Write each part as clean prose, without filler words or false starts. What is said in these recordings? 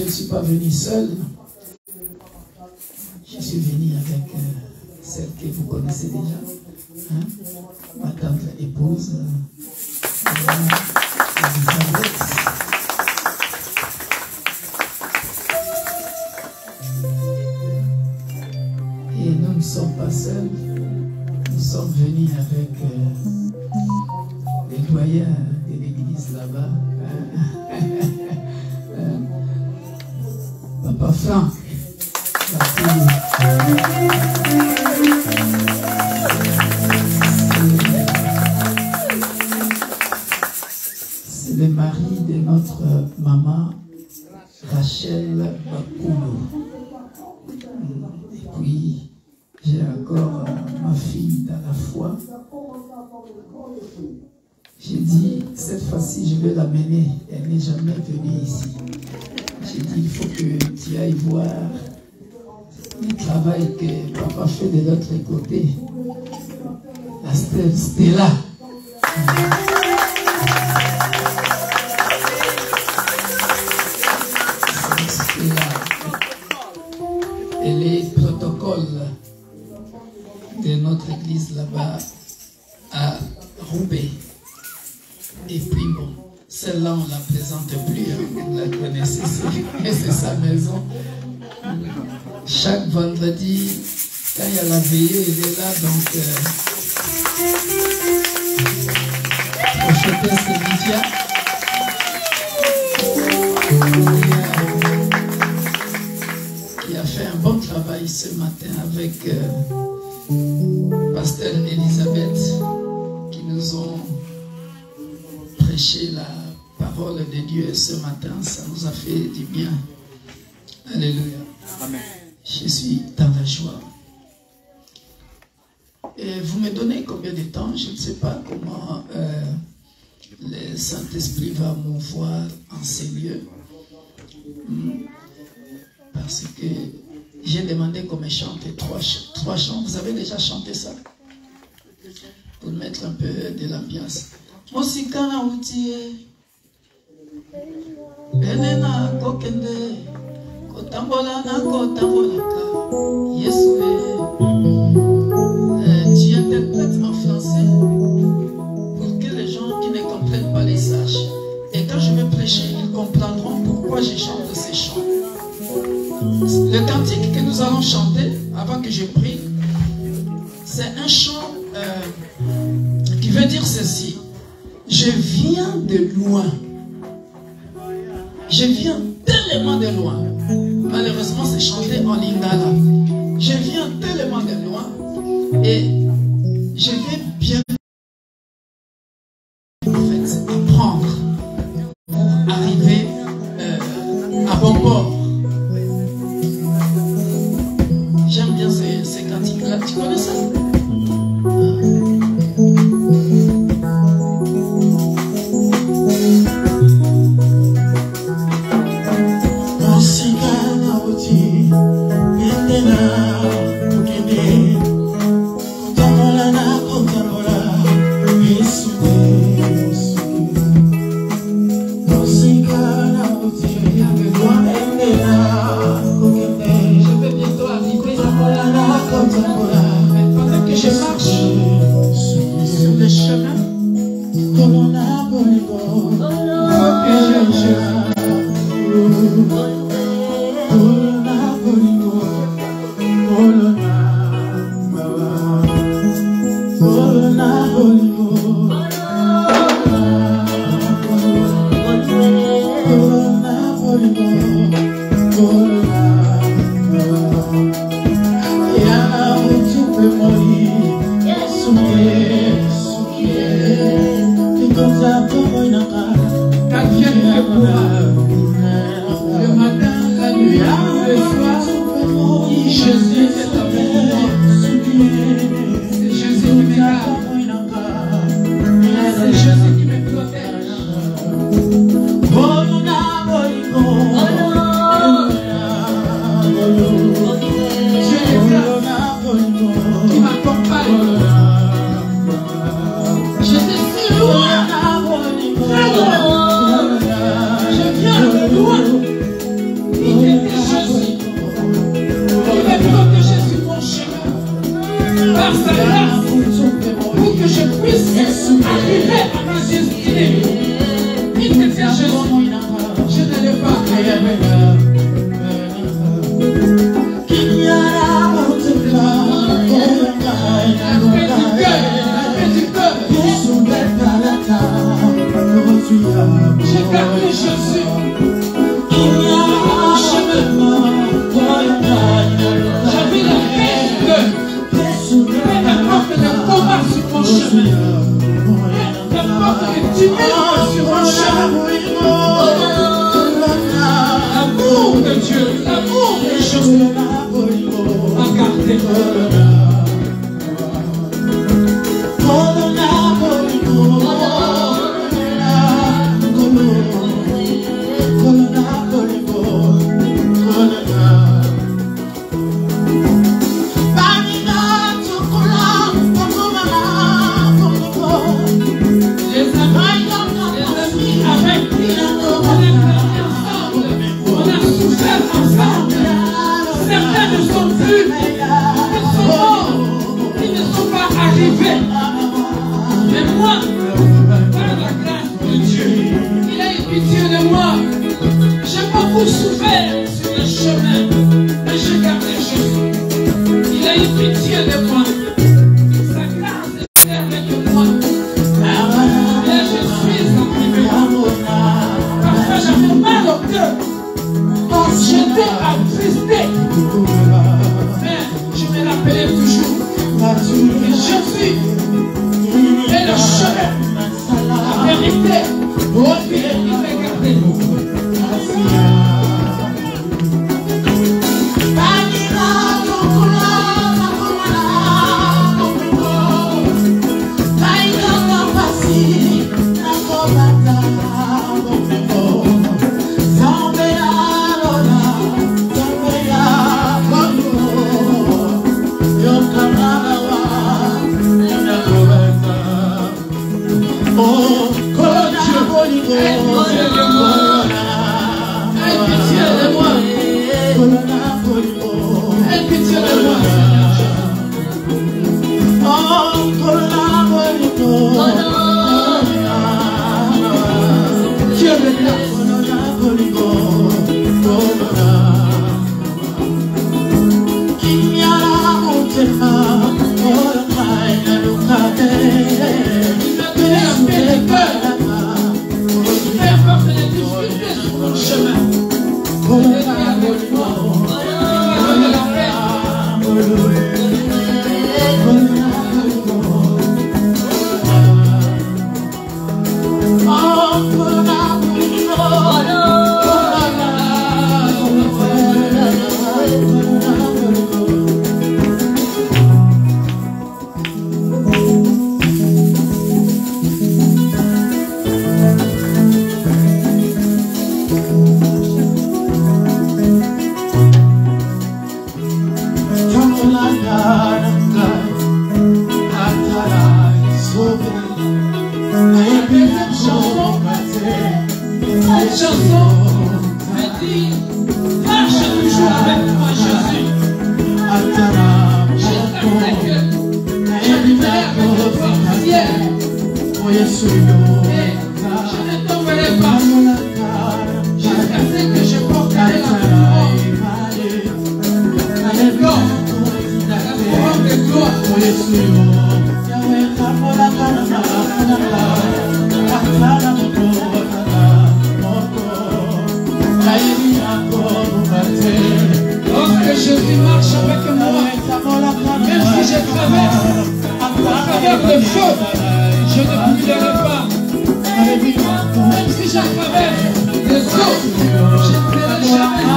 je ne suis pas venu seul. Je suis venu avec celle que vous connaissez déjà, hein? Ma tante épouse, Elisabeth. Et nous ne sommes pas seuls, nous sommes venus avec les doyens de l'église là-bas. Papa Franck, c'est le mari de notre maman Rachel Bakoulou. Et puis j'ai encore ma fille dans la foi. J'ai dit, cette fois-ci, je vais l'amener. Elle n'est jamais venue ici. J'ai dit, il faut que tu ailles voir le travail que papa fait de l'autre côté. La Stella. Stella. Et les protocoles de notre église là-bas à Roubaix. Et puis bon, celle-là on ne la présente plus, hein, vous la connaissez, c'est sa maison. Chaque vendredi, quand il y a la veillée, elle est là, donc prophétesse Lydia qui a fait un bon travail ce matin avec Pasteur Elisabeth, qui nous ont prêché la parole de Dieu ce matin. Ça nous a fait du bien. Alléluia. Amen. Je suis dans la joie. Et vous me donnez combien de temps? Je ne sais pas comment le Saint-Esprit va m'envoyer en ces lieux. Parce que j'ai demandé qu'on me chante trois chants. Vous avez déjà chanté ça? Pour mettre un peu de l'ambiance. Mosikana utie Enena kokende Kotambola na kotambolaka Yesu. Tu interprètes en français pour que les gens qui ne comprennent pas les sachent. Et quand je vais prêcher, ils comprendront pourquoi je chante ces chants. Le cantique que nous allons chanter avant que je prie, c'est un chant qui veut dire ceci. Je viens de loin. Je viens tellement de loin. Malheureusement, c'est chanté en lingala. Je viens tellement de loin et je vais bien en fait apprendre pour arriver à bon port. J'aime bien ces cantiques-là. Tu connais ça? Le matin, la nuit, J'ai gardé Jésus. J'avais la paix de peu importe le combat sur mon chemin, peu importe les tumultes sur mon chemin, l'amour de Dieu, l'amour de Jésus a gardé mon cœur. Mais moi, par la grâce de Dieu, il a eu pitié de moi. J'ai beaucoup souffert sur le chemin, mais j'ai gardé Jésus. Il a eu pitié de moi. Sa grâce est avec moi. Et je suis arrivé. Parfois j'avais mal au cœur. J'étais attristé. Mais je me rappelais toujours que Jésus est le chemin, la vérité, il fait garder nous. Lorsque Jésus marche avec moi, même si je traverse à travers le feu, je ne brûlerai pas. Même si je traverse les eaux, je ne serai jamais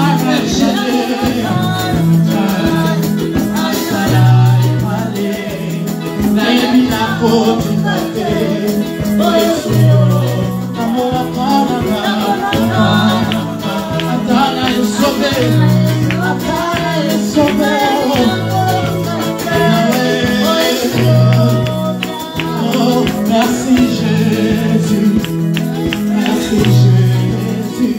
Merci Jésus, merci Jésus.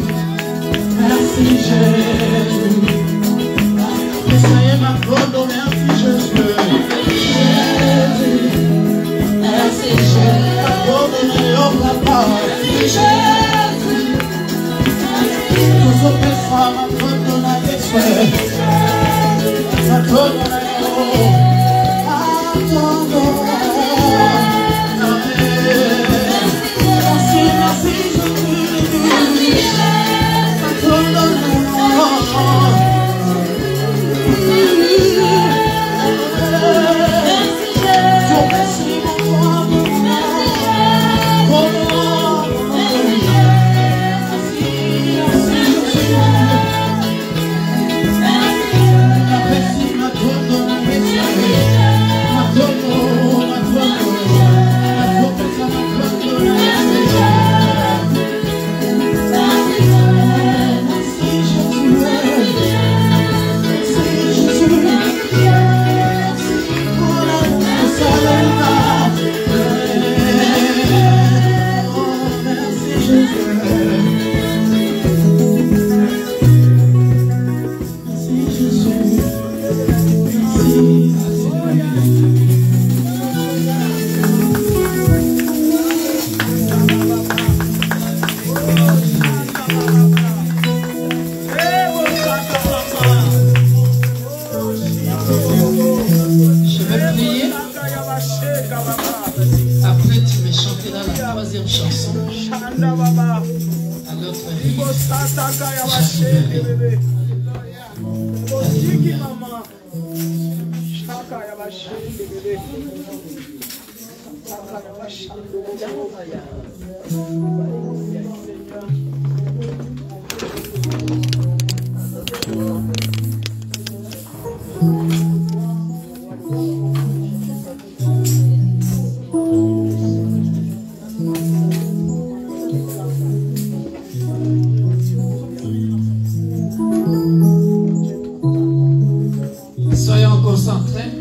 Soyons concentrés.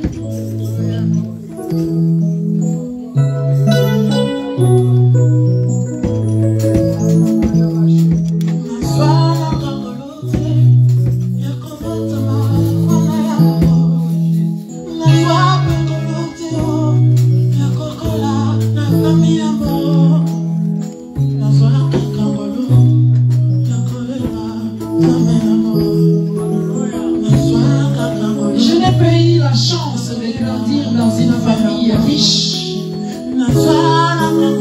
Je n'ai pas eu la chance de grandir dans une famille riche.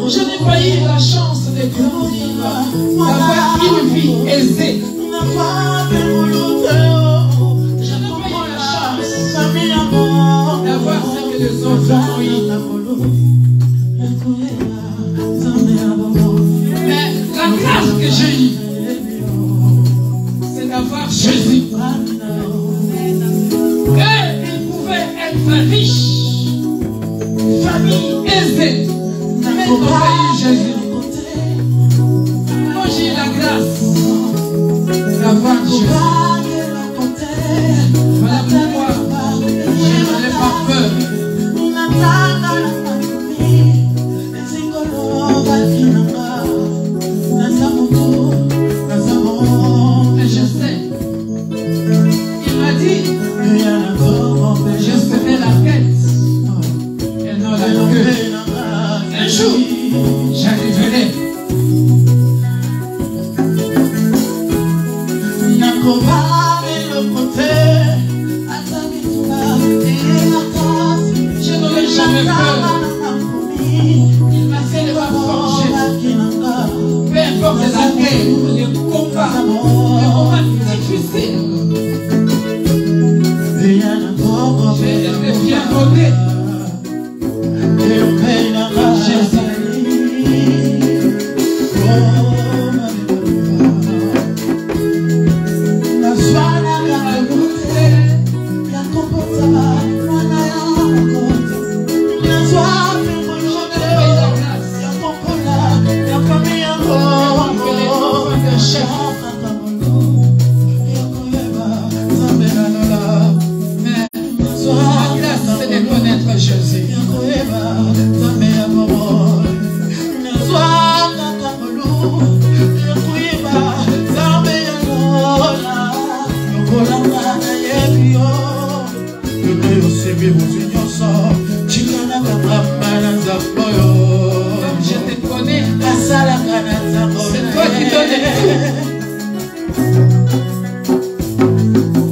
Je n'ai pas eu la chance de grandir, d'avoir une vie aisée. Je n'ai pas eu la chance d'avoir ce que les autres ont eu. Mais la grâce que j'ai eue, c'est d'avoir Jésus. Et il pouvait être riche, famille aisée, mais il n'a pas eu Jésus. Moi j'ai eu la grâce d'avoir Jésus. Voilà pourquoi je n'en ai pas peur. Mais je sais, il m'a dit, je serai la tête et non la queue. Un jour, j'arriverai. Je n'aurai jamais peur. Il m'a fait le forger. Peu importe la guerre, les combats difficiles. J'ai été bien rodé. Jésus. C'est toi qui donnes tout.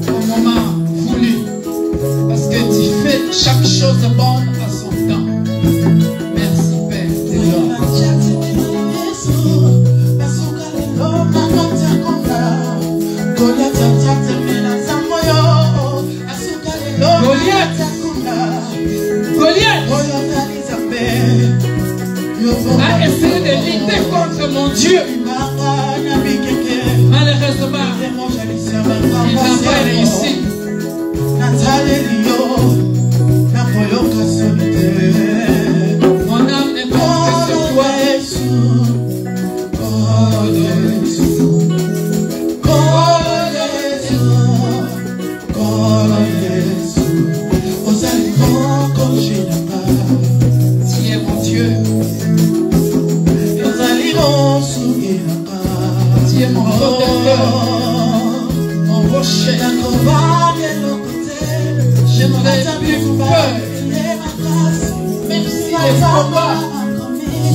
a essayé de lutter contre mon Dieu. Malheureusement, il n'a pas réussi. Mon âme est contre sur toi. Tu es mon Dieu. Tu es mon protecteur, mon rocher. Je n'aurais plus peur. Même si les combats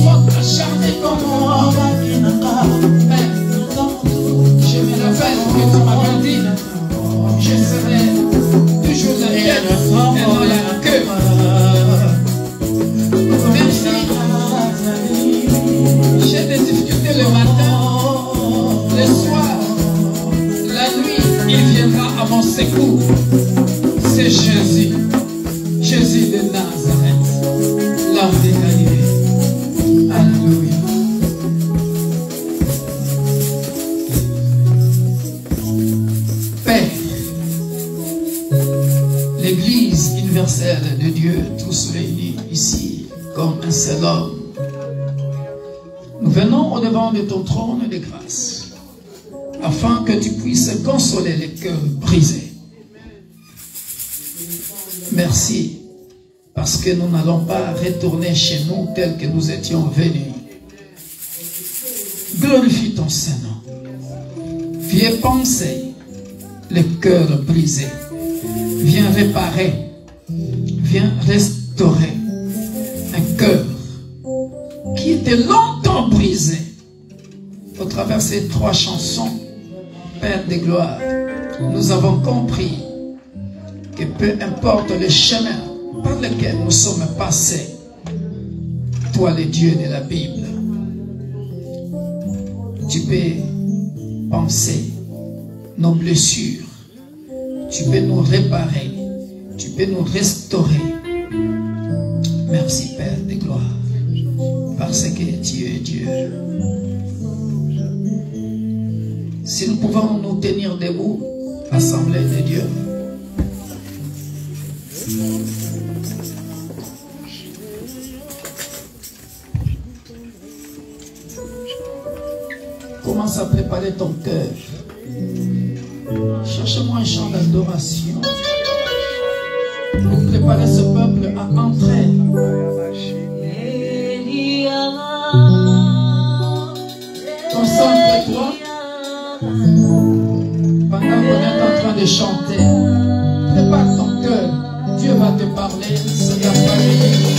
sont acharnés comme moi. Mais je me rappelle que tu m'avais dit, je serai toujours la tête et non la queue. Même si j'ai des difficultés le matin, le soir, la nuit, il viendra à mon secours. C'est Jésus, Jésus de Nazareth, l'homme de Galilée. Alléluia. Père, l'Église universelle de Dieu, tous réunis ici, comme un seul homme, nous venons au devant de ton trône de grâce, afin que tu puisses consoler les cœurs brisés. Merci, parce que nous n'allons pas retourner chez nous tel que nous étions venus. Glorifie ton Saint-Nom. Viens penser les cœurs brisés. Viens réparer. Viens restaurer un cœur qui était longtemps brisé. Au travers de ces 3 chansons, Père de gloire, nous avons compris que peu importe le chemin par lequel nous sommes passés, toi le Dieu de la Bible, tu peux penser nos blessures, tu peux nous réparer, tu peux nous restaurer. Merci Père de gloire, parce que tu es Dieu. Si nous pouvons nous tenir debout, Assemblée de Dieu, commence à préparer ton cœur. Cherche-moi un chant d'adoration pour préparer ce peuple à entrer. Concentre-toi pendant qu'on est en train de chanter. Prépare ton cœur. Dieu va te parler cet après-midi.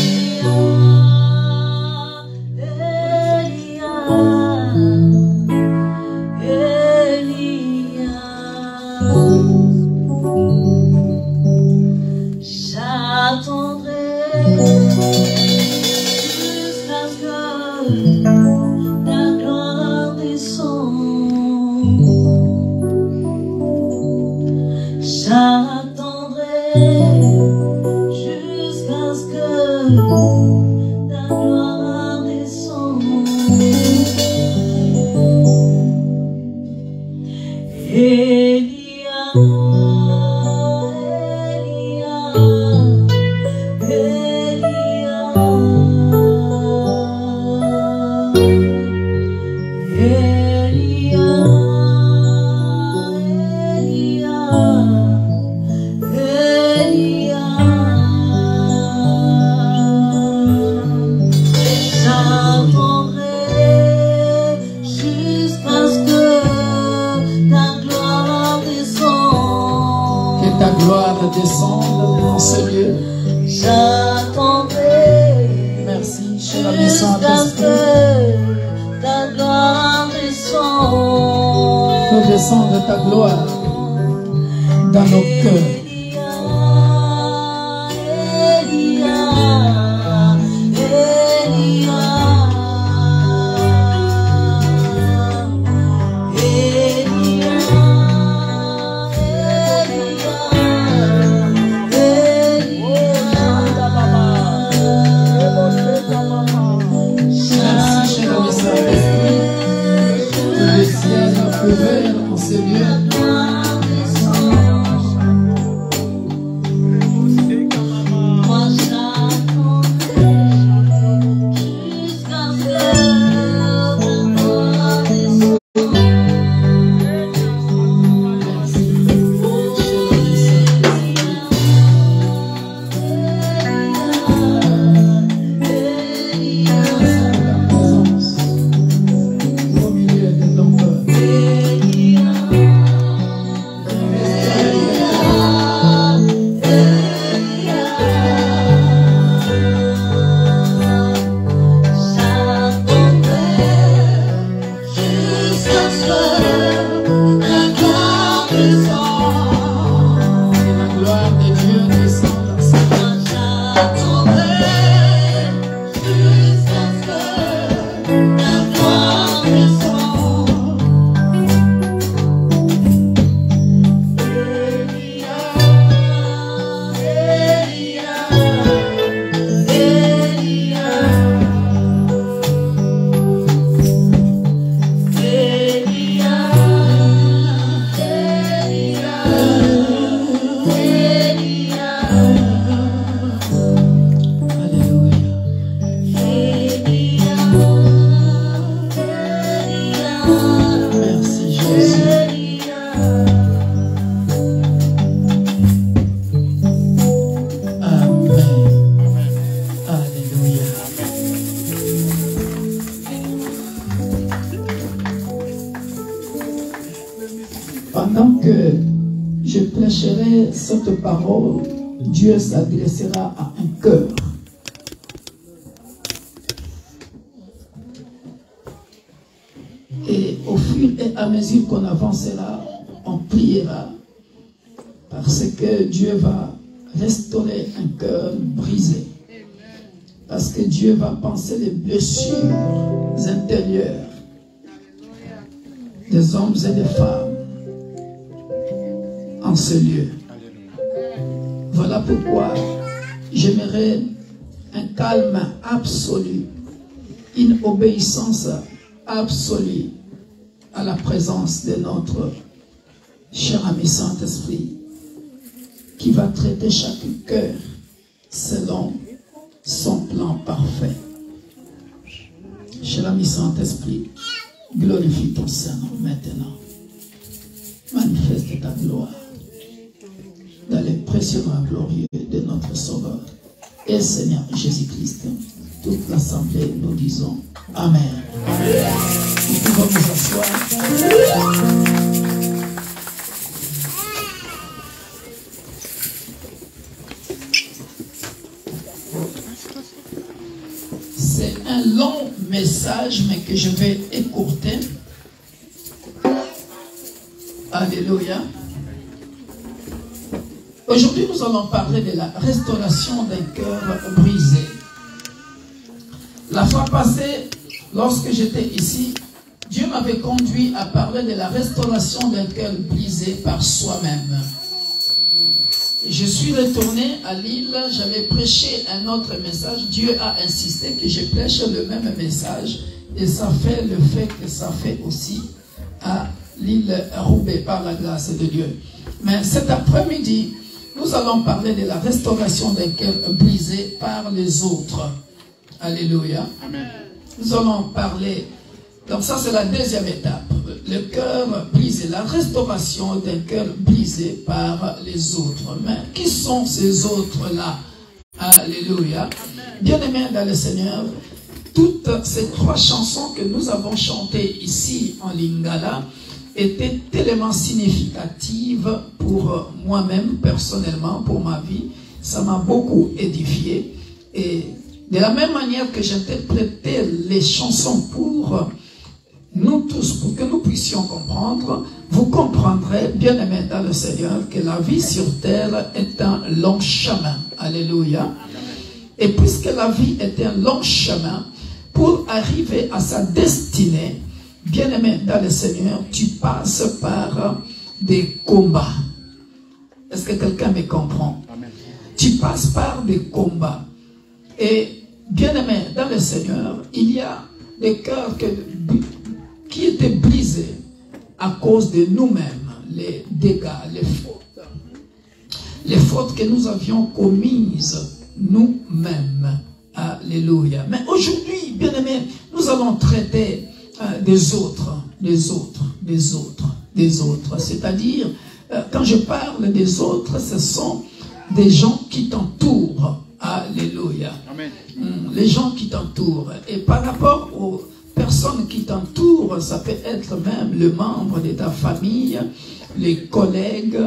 Descendre ta gloire dans nos cœurs. que je prêcherai cette parole, Dieu s'adressera à un cœur. Et au fur et à mesure qu'on avancera, on priera parce que Dieu va restaurer un cœur brisé. Parce que Dieu va penser les blessures intérieures des hommes et des femmes en ce lieu. Voilà pourquoi j'aimerais un calme absolu, une obéissance absolue à la présence de notre cher ami Saint-Esprit qui va traiter chaque cœur selon son plan parfait. Cher ami Saint-Esprit, glorifie ton Saint-Nom maintenant. Manifeste ta gloire dans les précieux noms glorieux de notre Sauveur et Seigneur Jésus-Christ. Toute l'assemblée, nous disons Amen. Nous pouvons nous asseoir. C'est un long message, mais que je vais écourter. Alléluia. Aujourd'hui, nous allons parler de la restauration d'un cœur brisé. La fois passée, lorsque j'étais ici, Dieu m'avait conduit à parler de la restauration d'un cœur brisé par soi-même. Je suis retourné à Lille, j'avais prêché un autre message. Dieu a insisté que je prêche le même message. Et ça fait le fait que ça fait aussi à l'île Roubaix par la grâce de Dieu. Mais cet après-midi, nous allons parler de la restauration d'un cœur brisé par les autres. Alléluia. Amen. Nous allons parler, donc ça c'est la deuxième étape, le cœur brisé, la restauration d'un cœur brisé par les autres. Mais qui sont ces autres-là? Alléluia. Bien-aimés dans le Seigneur, toutes ces trois chansons que nous avons chantées ici en Lingala étaient tellement significatives pour moi-même, personnellement, pour ma vie. Ça m'a beaucoup édifié. Et de la même manière que j'interprétais les chansons pour nous tous, pour que nous puissions comprendre, vous comprendrez, bien aimés dans le Seigneur, que la vie sur terre est un long chemin. Alléluia. Et puisque la vie est un long chemin, pour arriver à sa destinée, bien aimé dans le Seigneur, tu passes par des combats. Est-ce que quelqu'un me comprend? Amen. Tu passes par des combats. Et bien aimé dans le Seigneur, il y a des cœurs qui étaient brisés à cause de nous-mêmes, les dégâts, les fautes. Les fautes que nous avions commises nous-mêmes. Alléluia. Mais aujourd'hui, bien aimé, nous allons traiter des autres. C'est-à-dire, quand je parle des autres, ce sont des gens qui t'entourent. Alléluia. Amen. Les gens qui t'entourent. Et par rapport aux personnes qui t'entourent, ça peut être même le membre de ta famille, les collègues,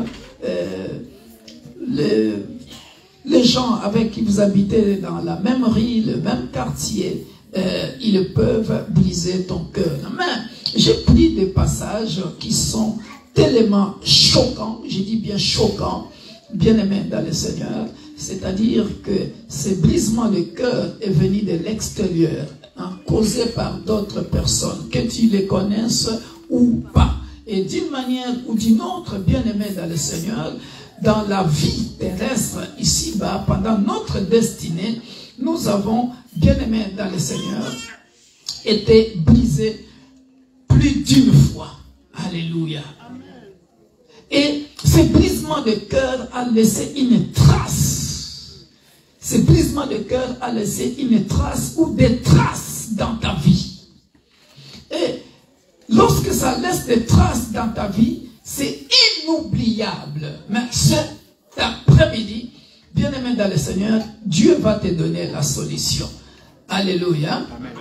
les gens avec qui vous habitez dans la même rue, le même quartier. Ils peuvent briser ton cœur. Mais j'ai pris des passages qui sont tellement choquants, je dis bien choquants, bien aimés dans le Seigneur, c'est-à-dire que ce brisement de cœur est venu de l'extérieur, hein, causé par d'autres personnes, que tu les connaisses ou pas. Et d'une manière ou d'une autre, bien aimé dans le Seigneur, dans la vie terrestre, ici-bas, pendant notre destinée, nous avons, bien aimés dans le Seigneur, été brisés plus d'une fois. Alléluia. Et ce brisement de cœur a laissé une trace. Ce brisement de cœur a laissé une trace ou des traces dans ta vie. Et lorsque ça laisse des traces dans ta vie, c'est inoubliable. Mais cet après-midi, bien-aimé dans le Seigneur, Dieu va te donner la solution. Alléluia. Amen.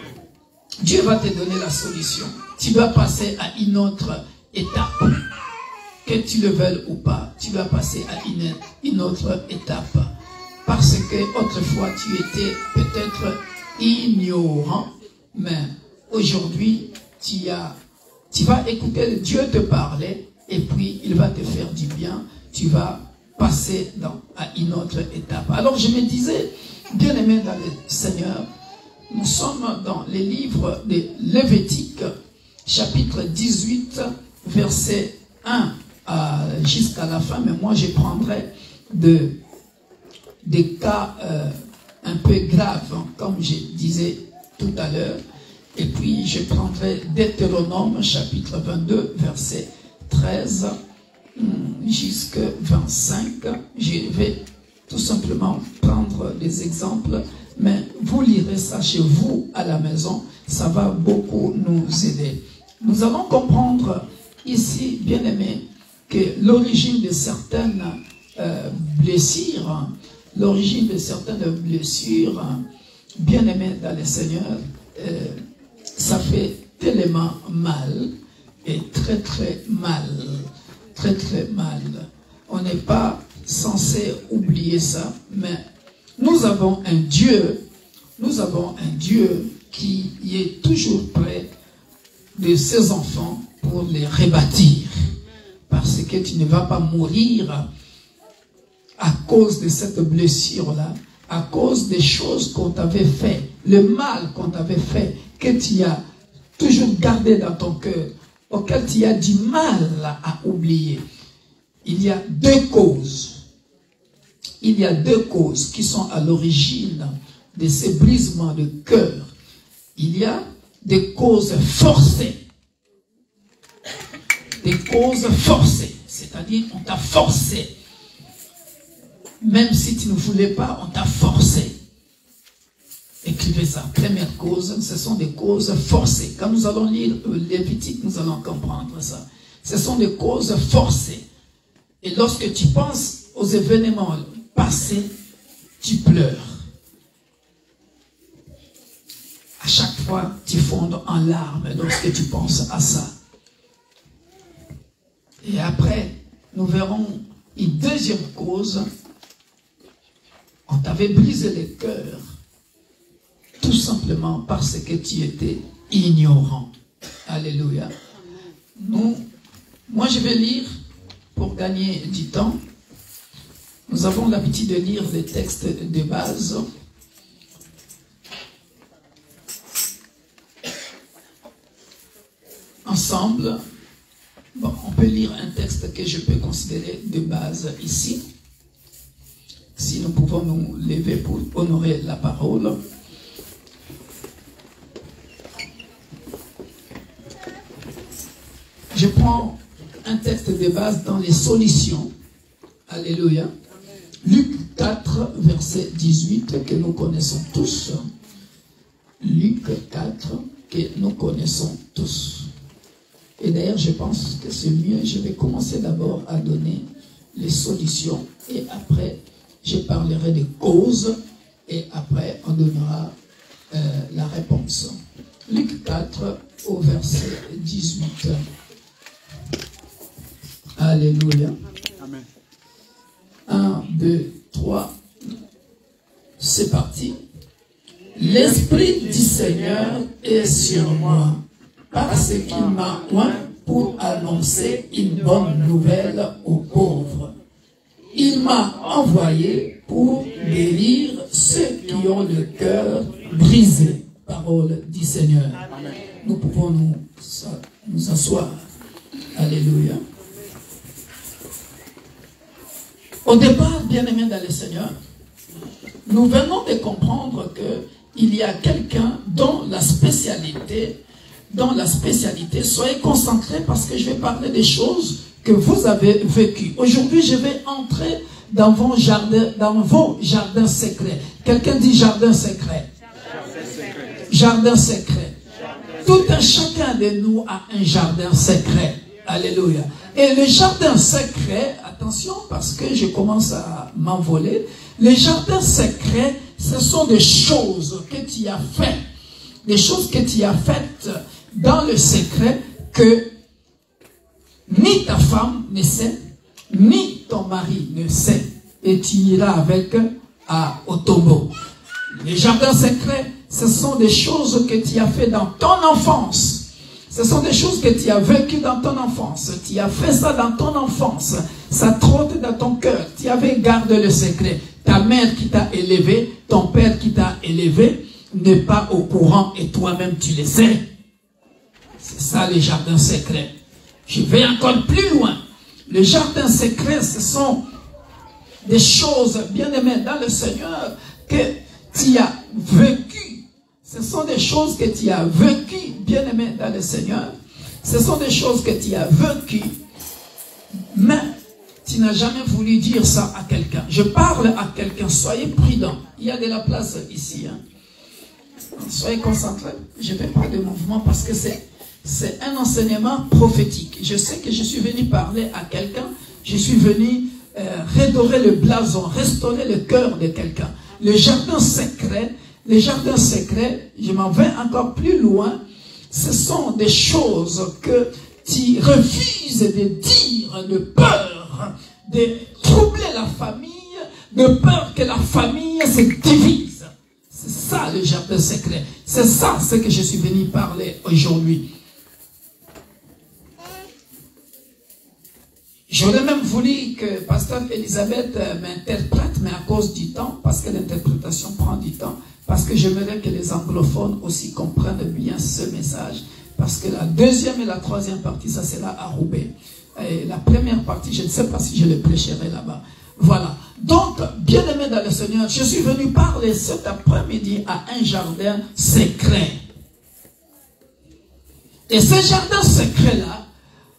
Dieu va te donner la solution. Tu dois passer à une autre étape. que tu le veuilles ou pas, tu vas passer à une autre étape. Parce que autrefois tu étais peut-être ignorant, mais aujourd'hui tu vas écouter Dieu te parler et puis il va te faire du bien. Tu vas passer à une autre étape. Alors je me disais, bien aimé dans le Seigneur, nous sommes dans les livres de Lévitique, chapitre 18, verset 1 jusqu'à la fin, mais moi je prendrai des cas un peu graves, comme je disais tout à l'heure, et puis je prendrai Deutéronome, chapitre 22, verset 13 jusqu'à 25. Je vais tout simplement prendre des exemples, mais vous lirez ça chez vous à la maison, ça va beaucoup nous aider. Nous allons comprendre ici, bien aimé, que l'origine de certaines blessures, bien aimé dans le Seigneur, ça fait tellement mal, et très très mal, très très mal. On n'est pas censé oublier ça, mais nous avons un Dieu qui est toujours près de ses enfants pour les rebâtir. Parce que tu ne vas pas mourir à cause de cette blessure-là, à cause des choses qu'on t'avait fait, le mal qu'on t'avait fait, que tu as toujours gardé dans ton cœur, auquel tu as du mal à oublier. Il y a deux causes. Il y a deux causes qui sont à l'origine de ces brisements de cœur. Il y a des causes forcées. Des causes forcées. C'est-à-dire, on t'a forcé. Même si tu ne voulais pas, on t'a forcé. Écrivez ça. Première cause, ce sont des causes forcées. Quand nous allons lire Lévitique, nous allons comprendre ça. Ce sont des causes forcées. Et lorsque tu penses aux événements passés, tu pleures. À chaque fois, tu fondes en larmes lorsque tu penses à ça. Et après, nous verrons une deuxième cause. On t'avait brisé le cœur, tout simplement parce que tu étais ignorant. Alléluia. Moi, je vais lire pour gagner du temps. Nous avons l'habitude de lire des textes de base. Ensemble, bon, on peut lire un texte que je peux considérer de base ici. Si nous pouvons nous lever pour honorer la parole. Je prends un texte de base dans les solutions. Alléluia. Luc 4, verset 18, que nous connaissons tous. Luc 4, que nous connaissons tous. Et d'ailleurs, je pense que c'est mieux. Je vais commencer d'abord à donner les solutions. Et après, je parlerai des causes. Et après, on donnera la réponse. Luc 4, au verset 18. Alléluia. Amen. 1, 2, 3. C'est parti. L'Esprit du Seigneur est sur moi, parce qu'il m'a oint pour annoncer une bonne nouvelle aux pauvres. Il m'a envoyé pour guérir ceux qui ont le cœur brisé. Parole du Seigneur. Amen. Nous pouvons nous asseoir. Alléluia. Au départ, bien-aimés dans le Seigneur, nous venons de comprendre qu'il y a quelqu'un dont la spécialité, soyez concentrés parce que je vais parler des choses que vous avez vécues. Aujourd'hui, je vais entrer dans vos jardins secrets. Quelqu'un dit jardin secret. Jardin secret. Tout un chacun de nous a un jardin secret. Alléluia. Et le jardin secret, attention parce que je commence à m'envoler, les jardins secrets, ce sont des choses que tu as faites, des choses que tu as faites dans le secret que ni ta femme ne sait, ni ton mari ne sait, et tu iras avec au tombeau. Les jardins secrets, ce sont des choses que tu as fait dans ton enfance. Ce sont des choses que tu as vécues dans ton enfance. Tu as fait ça dans ton enfance. Ça trotte dans ton cœur. Tu avais gardé le secret. Ta mère qui t'a élevé, ton père qui t'a élevé, n'est pas au courant et toi-même tu le sais. C'est ça les jardins secrets. Je vais encore plus loin. Les jardins secrets, ce sont des choses, bien aimées dans le Seigneur, que tu as vécues. Ce sont des choses que tu as vécues, bien aimé dans le Seigneur. Ce sont des choses que tu as vécues, mais tu n'as jamais voulu dire ça à quelqu'un. Je parle à quelqu'un, soyez prudent. Il y a de la place ici. Hein. Soyez concentrés. Je vais pas de mouvement parce que c'est un enseignement prophétique. Je sais que je suis venu parler à quelqu'un. Je suis venu redorer le blason, restaurer le cœur de quelqu'un. Le jardin secret. Les jardins secrets, je m'en vais encore plus loin, ce sont des choses que tu refuses de dire de peur de troubler la famille, de peur que la famille se divise. C'est ça le jardin secret. C'est ça ce que je suis venu parler aujourd'hui. J'aurais même voulu que Pasteur Elisabeth m'interprète, mais à cause du temps, parce que l'interprétation prend du temps, parce que j'aimerais que les anglophones aussi comprennent bien ce message, parce que la deuxième et la troisième partie, ça sera à Roubaix. Et la première partie, je ne sais pas si je le prêcherai là-bas. Voilà. Donc, bien aimé dans le Seigneur, je suis venu parler cet après-midi à un jardin secret. Et ce jardin secret-là,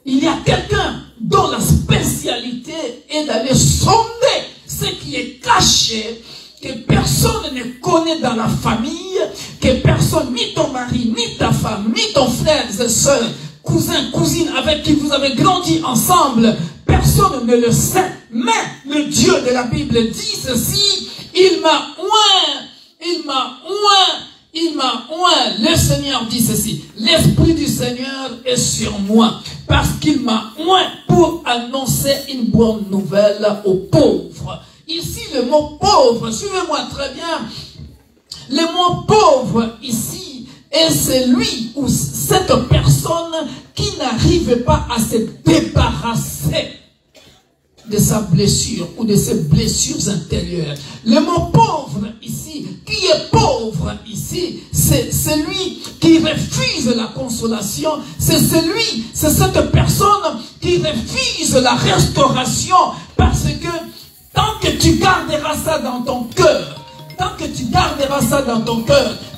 il y a quelqu'un dont la spécialité est d'aller sonder ce qui est caché, que personne ne connaît dans la famille, que personne, ni ton mari, ni ta femme, ni ton frère et soeur, cousin, cousine avec qui vous avez grandi ensemble, personne ne le sait. Mais le Dieu de la Bible dit ceci, il m'a oint, le Seigneur dit ceci, l'Esprit du Seigneur est sur moi, parce qu'il m'a oint pour annoncer une bonne nouvelle aux pauvres. Ici, le mot pauvre, suivez-moi très bien, le mot pauvre ici est celui ou cette personne qui n'arrive pas à se débarrasser de sa blessure ou de ses blessures intérieures. Le mot pauvre ici, qui est pauvre ici, c'est celui qui refuse la consolation, c'est cette personne qui refuse la restauration, parce que tant que tu garderas ça dans ton cœur,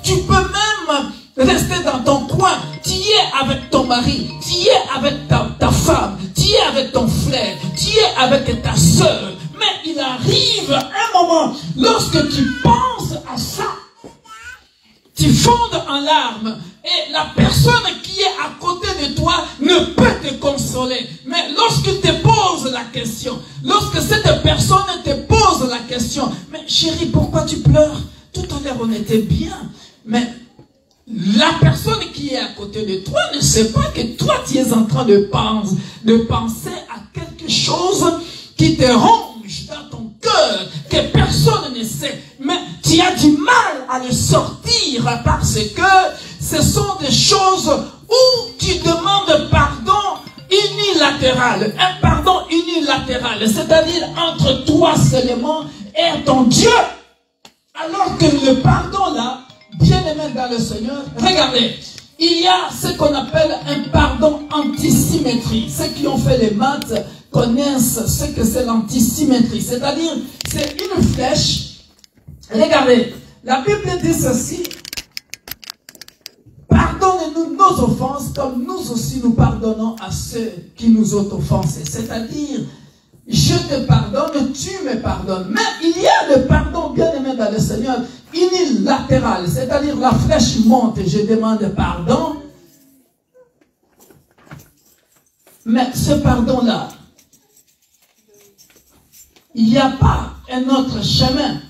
tu peux même rester dans ton coin, tu y es avec ton mari, tu y es avec ta femme, tu y es avec ton frère, tu y es avec ta soeur. Mais il arrive un moment, lorsque tu penses à ça, tu fondes en larmes et la personne qui est à côté de toi ne peut te consoler. Mais lorsque te pose la question, lorsque cette personne te pose la question, mais chérie, pourquoi tu pleures? Tout à l'heure on était bien, mais la personne qui est à côté de toi ne sait pas que toi tu es en train de penser à quelque chose qui te ronge dans ton cœur, que personne ne sait, mais tu as du mal à le sortir parce que ce sont des choses où tu demandes pardon unilatéral, un pardon unilatéral, c'est-à-dire entre toi seulement et ton Dieu. Alors que le pardon là, bien aimé dans le Seigneur, regardez, il y a ce qu'on appelle un pardon antisymétrie. Ceux qui ont fait les maths connaissent ce que c'est l'antisymétrie, c'est-à-dire c'est une flèche. Regardez, la Bible dit ceci: pardonnez-nous nos offenses comme nous aussi nous pardonnons à ceux qui nous ont offensés. C'est-à-dire, je te pardonne, tu me pardonnes. Mais il y a le pardon, bien aimé dans le Seigneur, unilatéral. C'est-à-dire, la flèche monte et je demande pardon. Mais ce pardon-là, il n'y a pas un autre chemin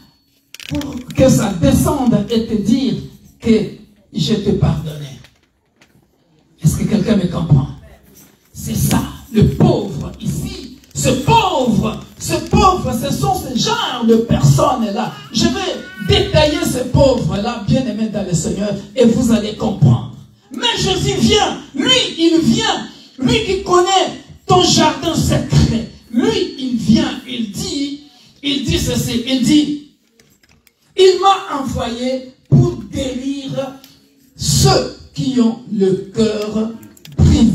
pour que ça descende et te dire que je t'ai pardonné. Est-ce que quelqu'un me comprend? C'est ça, le ce pauvre, ce sont ce genre de personnes-là. Je vais détailler ces pauvres-là, bien-aimés dans le Seigneur, et vous allez comprendre. Mais Jésus vient, il vient, lui qui connaît ton jardin secret. Lui, il vient, il dit ceci, il dit, il m'a envoyé pour guérir ceux qui ont le cœur brisé.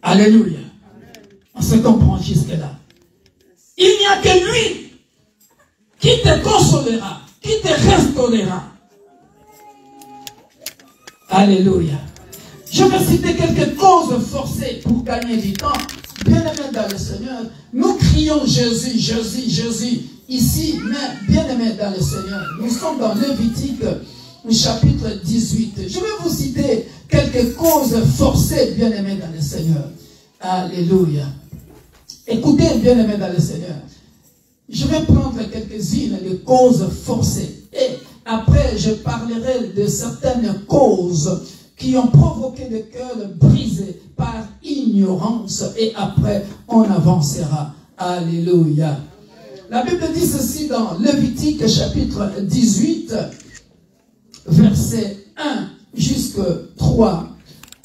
Alléluia. On se comprend jusque-là. Il n'y a que lui qui te consolera, qui te restaurera. Alléluia. Je vais citer quelques causes forcées pour gagner du temps. Bien-aimés dans le Seigneur, nous crions Jésus, Jésus, Jésus. Ici, mais bien-aimés dans le Seigneur, nous sommes dans Lévitique, chapitre 18. Je vais vous citer quelques causes forcées, bien-aimés dans le Seigneur. Alléluia. Écoutez, bien-aimés dans le Seigneur. Je vais prendre quelques-unes de causes forcées. Et après, je parlerai de certaines causes qui ont provoqué des cœurs brisés par ignorance. Et après, on avancera. Alléluia. La Bible dit ceci dans Lévitique chapitre 18, verset 1 jusqu'à 3.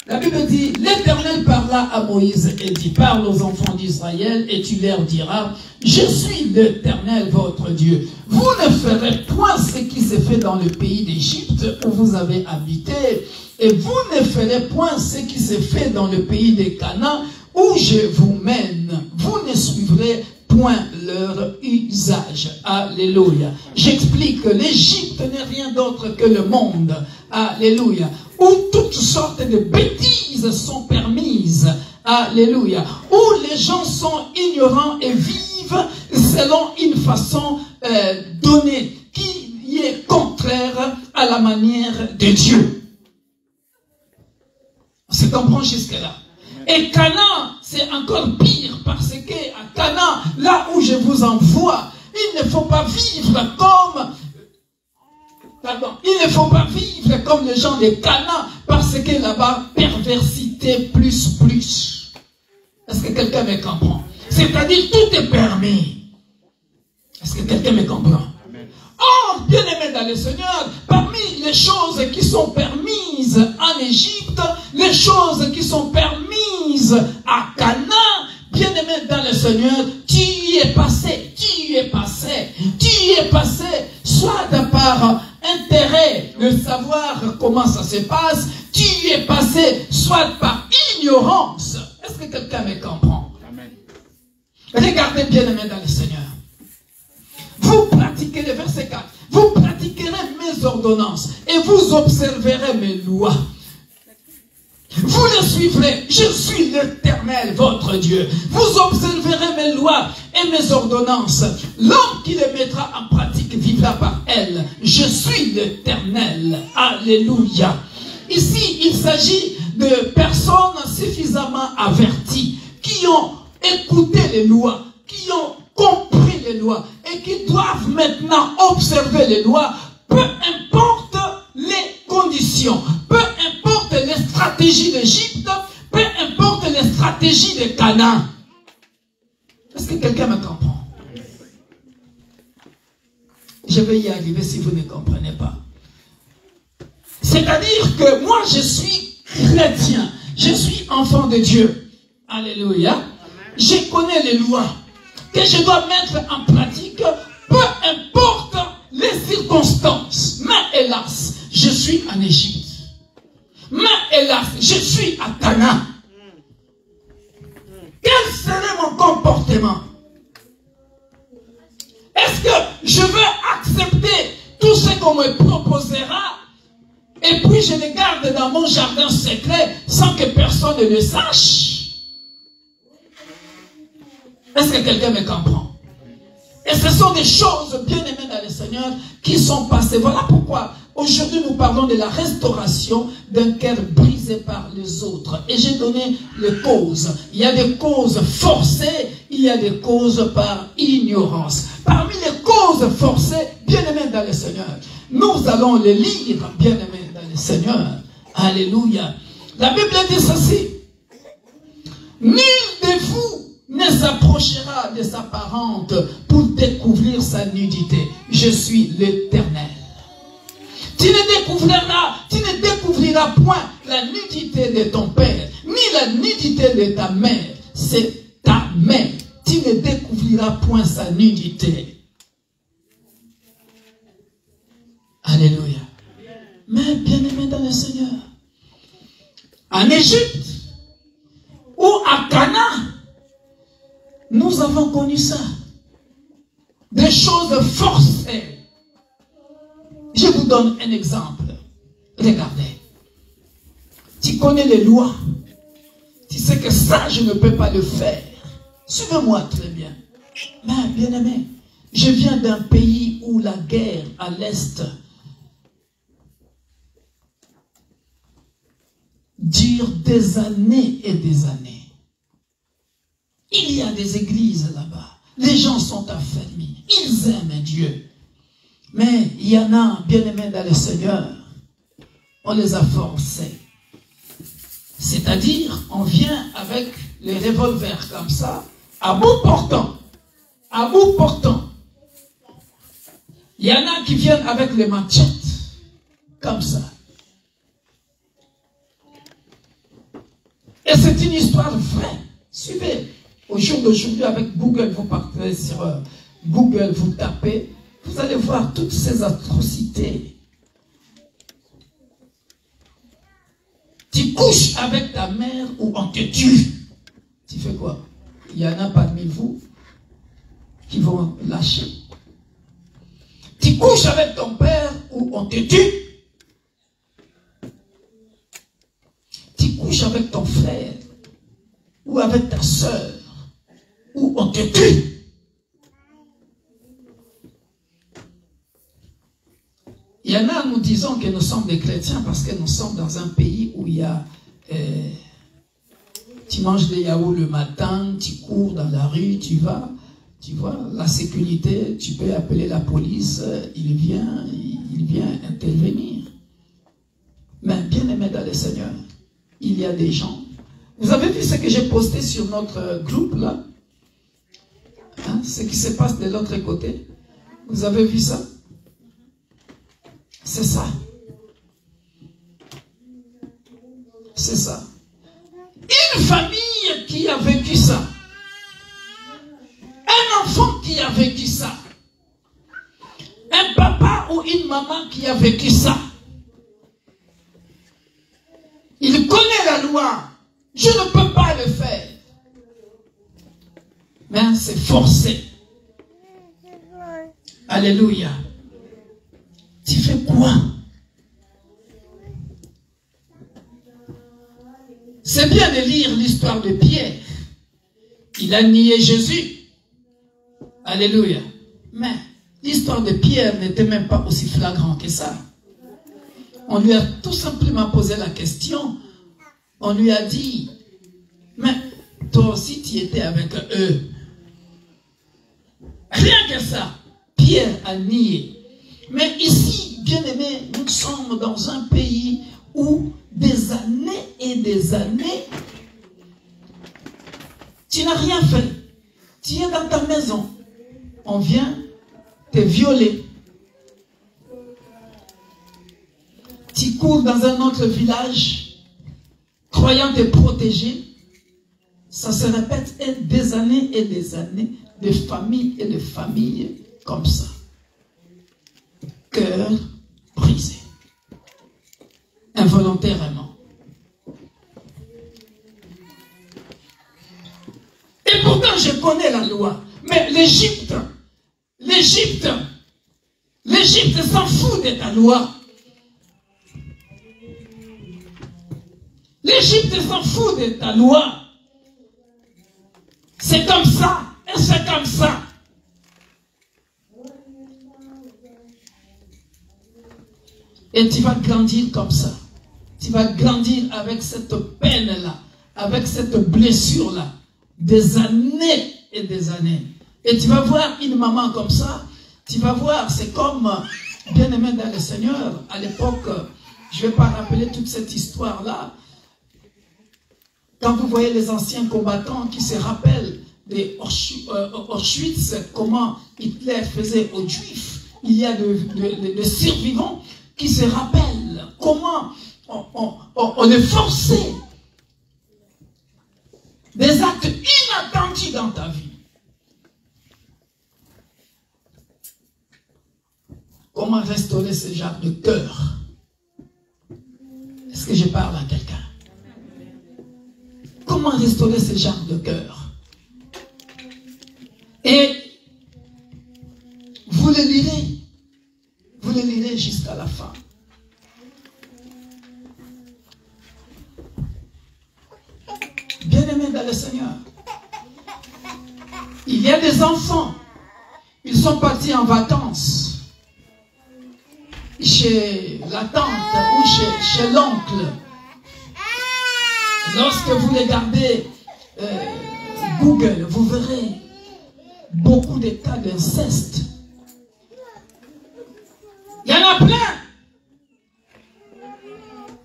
La Bible dit, l'Éternel parla à Moïse et dit, parle aux enfants d'Israël et tu leur diras, je suis l'Éternel votre Dieu. Vous ne ferez point ce qui s'est fait dans le pays d'Égypte où vous avez habité, et vous ne ferez point ce qui s'est fait dans le pays de Canaan où je vous mène. Vous ne suivrez point leur usage. Alléluia. J'explique que l'Égypte n'est rien d'autre que le monde. Alléluia. Où toutes sortes de bêtises sont permises. Alléluia. Où les gens sont ignorants et vivent selon une façon donnée qui est contraire à la manière de Dieu. On se comprend jusque-là. Et Canaan, c'est encore pire parce qu'à Canaan, là où je vous envoie, il ne faut pas vivre comme... Pardon, il ne faut pas vivre comme les gens de Canaan parce que là-bas, perversité plus. Est-ce que quelqu'un me comprend? C'est-à-dire, tout est permis. Est-ce que quelqu'un me comprend? Or, bien-aimés dans le Seigneur, parmi les choses qui sont permises en Égypte, les choses qui sont permises à Canaan, bien-aimés dans le Seigneur, tu y es passé, soit par intérêt de savoir comment ça se passe, tu y es passé, soit par ignorance. Est-ce que quelqu'un me comprend? Amen. Regardez, bien-aimés dans le Seigneur. Vous pratiquez le verset 4. Vous pratiquerez mes ordonnances et vous observerez mes lois. Vous les suivrez. Je suis l'Éternel, votre Dieu. Vous observerez mes lois et mes ordonnances. L'homme qui les mettra en pratique vivra par elles. Je suis l'Éternel. Alléluia. Ici, il s'agit de personnes suffisamment averties qui ont écouté les lois, qui ont compris les lois et qui doivent maintenant observer les lois, peu importe les conditions, peu importe les stratégies d'Égypte, peu importe les stratégies de Canaan. Est-ce que quelqu'un me comprend? Je vais y arriver si vous ne comprenez pas. C'est-à-dire que moi je suis chrétien, je suis enfant de Dieu. Alléluia. Je connais les lois que je dois mettre en pratique, peu importe les circonstances. Mais hélas, je suis en Égypte. Mais hélas, je suis à Canaan. Quel serait mon comportement? Est-ce que je veux accepter tout ce qu'on me proposera et puis je le garde dans mon jardin secret sans que personne ne le sache? Est-ce que quelqu'un me comprend? Et ce sont des choses bien aimées dans le Seigneur qui sont passées. Voilà pourquoi aujourd'hui nous parlons de la restauration d'un cœur brisé par les autres. Et j'ai donné les causes. Il y a des causes forcées, il y a des causes par ignorance. Parmi les causes forcées, bien aimées dans le Seigneur, nous allons les lire, bien aimés dans le Seigneur. Alléluia. La Bible dit ceci. Nul de vous ne s'approchera de sa parente pour découvrir sa nudité. Je suis l'Éternel. Tu ne découvriras point la nudité de ton père, ni la nudité de ta mère. C'est ta mère. Tu ne découvriras point sa nudité. Alléluia. Mais bien-aimés dans le Seigneur, en Égypte ou à Cana, nous avons connu ça. Des choses forcées. Je vous donne un exemple. Regardez. Tu connais les lois. Tu sais que ça, je ne peux pas le faire. Suivez-moi très bien. Mais bien-aimé, je viens d'un pays où la guerre à l'Est dure des années et des années. Il y a des églises là-bas. Les gens sont affermis. Ils aiment Dieu. Mais il y en a, bien-aimés dans le Seigneur, on les a forcés. C'est-à-dire, on vient avec les revolvers comme ça, à bout portant. À bout portant. Il y en a qui viennent avec les machettes, comme ça. Et c'est une histoire vraie. Suivez. Au jour d'aujourd'hui, avec Google, vous partez sur Google, vous tapez, vous allez voir toutes ces atrocités. Tu couches avec ta mère ou on te tue. Tu fais quoi? Il y en a parmi vous qui vont lâcher. Tu couches avec ton père ou on te tue. Tu couches avec ton frère ou avec ta soeur ou on te tue. Il y en a, nous disons que nous sommes des chrétiens parce que nous sommes dans un pays où il y a... tu manges des yaourts le matin, tu cours dans la rue, tu vas, tu vois, la sécurité, tu peux appeler la police, il vient intervenir. Mais bien aimé dans le Seigneur, il y a des gens. Vous avez vu ce que j'ai posté sur notre groupe là? Hein, ce qui se passe de l'autre côté? Vous avez vu ça? C'est ça. C'est ça. Une famille qui a vécu ça. Un enfant qui a vécu ça. Un papa ou une maman qui a vécu ça. Il connaît la loi. Je ne peux pas le faire. Mais c'est forcé. Alléluia. Tu fais quoi? C'est bien de lire l'histoire de Pierre. Il a nié Jésus. Alléluia. Mais l'histoire de Pierre n'était même pas aussi flagrant que ça. On lui a tout simplement posé la question. On lui a dit, mais toi aussi tu étais avec eux. Rien que ça. Pierre a nié. Mais ici, bien-aimés, nous sommes dans un pays où des années et des années, tu n'as rien fait. Tu es dans ta maison. On vient te violer. Tu cours dans un autre village, croyant te protéger. Ça se répète des années et des années, de famille et de famille comme ça. Cœur brisé. Involontairement. Et pourtant je connais la loi. Mais l'Égypte s'en fout de ta loi. L'Égypte s'en fout de ta loi. C'est comme ça. Et c'est comme ça. Et tu vas grandir comme ça. Tu vas grandir avec cette peine-là, avec cette blessure-là, des années et des années. Et tu vas voir une maman comme ça, tu vas voir, c'est comme, bien-aimé dans le Seigneur, à l'époque, je ne vais pas rappeler toute cette histoire-là. Quand vous voyez les anciens combattants qui se rappellent des Auschwitz, comment Hitler faisait aux Juifs, il y a de survivants qui se rappellent comment on est forcé des actes inattendus dans ta vie. Comment restaurer ce genre de cœur? Est-ce que je parle à quelqu'un? Comment restaurer ce genre de cœur? Et vous le lirez jusqu'à la fin. Bien-aimés dans le Seigneur, il y a des enfants, ils sont partis en vacances chez la tante ou chez l'oncle. Lorsque vous regardez Google, vous verrez beaucoup de cas d'inceste. Il y en a plein.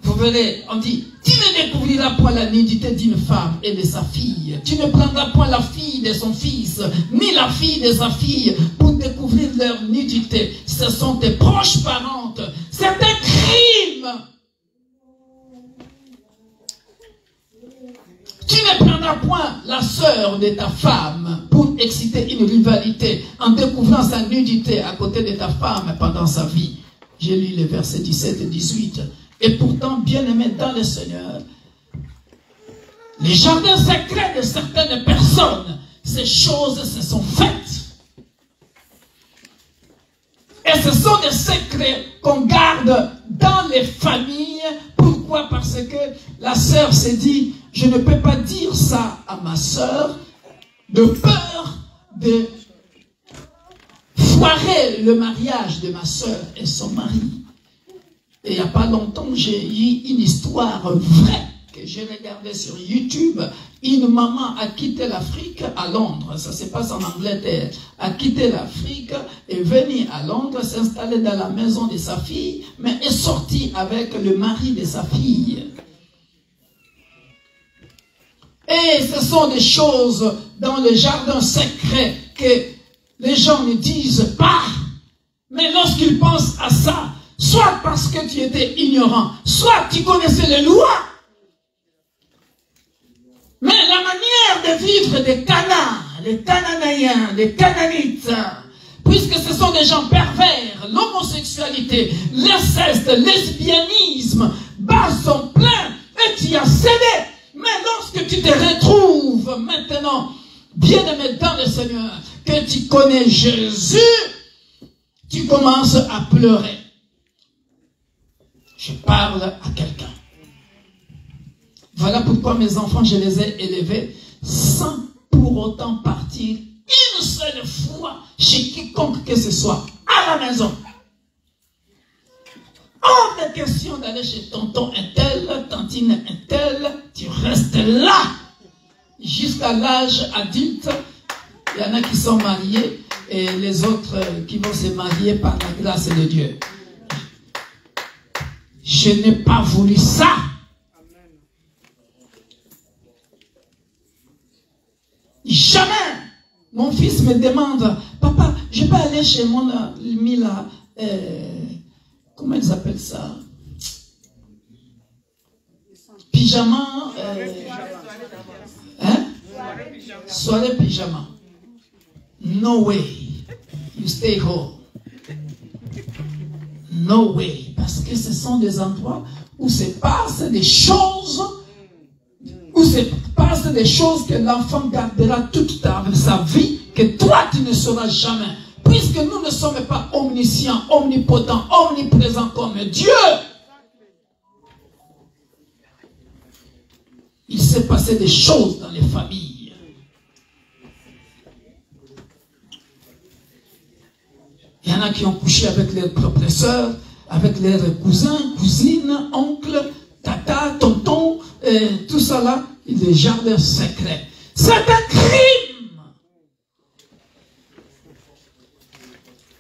Vous verrez, on dit, tu ne découvriras point la nudité d'une femme et de sa fille. Tu ne prendras point la fille de son fils, ni la fille de sa fille, pour découvrir leur nudité. Ce sont tes proches parentes. C'est un crime. Tu ne prendras point la sœur de ta femme pour exciter une rivalité en découvrant sa nudité à côté de ta femme pendant sa vie. J'ai lu les versets 17 et 18. Et pourtant, bien-aimés dans le Seigneur, les jardins secrets de certaines personnes, ces choses se sont faites. Et ce sont des secrets qu'on garde dans les familles. Pourquoi? Parce que la sœur s'est dit, je ne peux pas dire ça à ma sœur, de peur de foirer le mariage de ma sœur et son mari. Et il n'y a pas longtemps, j'ai eu une histoire vraie que j'ai regardée sur YouTube. Une maman a quitté l'Afrique à Londres. Ça se passe en Angleterre. A quitté l'Afrique, est venue à Londres, s'installer dans la maison de sa fille, mais est sortie avec le mari de sa fille. Et ce sont des choses dans le jardin secret que les gens ne disent pas. Mais lorsqu'ils pensent à ça, soit parce que tu étais ignorant, soit tu connaissais les lois. Mais la manière de vivre des Canaan, les Cananéens, les Cananites, puisque ce sont des gens pervers, l'homosexualité, l'inceste, le lesbianisme, bas sont pleins, et tu as cédé. Mais lorsque tu te retrouves maintenant, bien-aimé dans le Seigneur, que tu connais Jésus, tu commences à pleurer. Je parle à quelqu'un. Voilà pourquoi mes enfants, je les ai élevés sans pour autant partir une seule fois chez quiconque que ce soit, à la maison. Hors de question d'aller chez tonton un tel, tantine un tel, tu restes là jusqu'à l'âge adulte. Il y en a qui sont mariés et les autres qui vont se marier par la grâce de Dieu. Je n'ai pas voulu ça. Jamais. Mon fils me demande, papa, je peux aller chez mon ami là, comment ils appellent ça? Pyjama. Soirée pyjama. No way. You stay home. No way. Parce que ce sont des endroits où se passent des choses, que l'enfant gardera toute sa vie, que toi tu ne sauras jamais. Puisque nous ne sommes pas omniscients, omnipotents, omniprésents comme Dieu. Il s'est passé des choses dans les familles. Il y en a qui ont couché avec leurs propres sœurs, avec leurs cousins, cousines, oncles, tata, tonton, tout ça là, les jardins secrets. C'est un crime.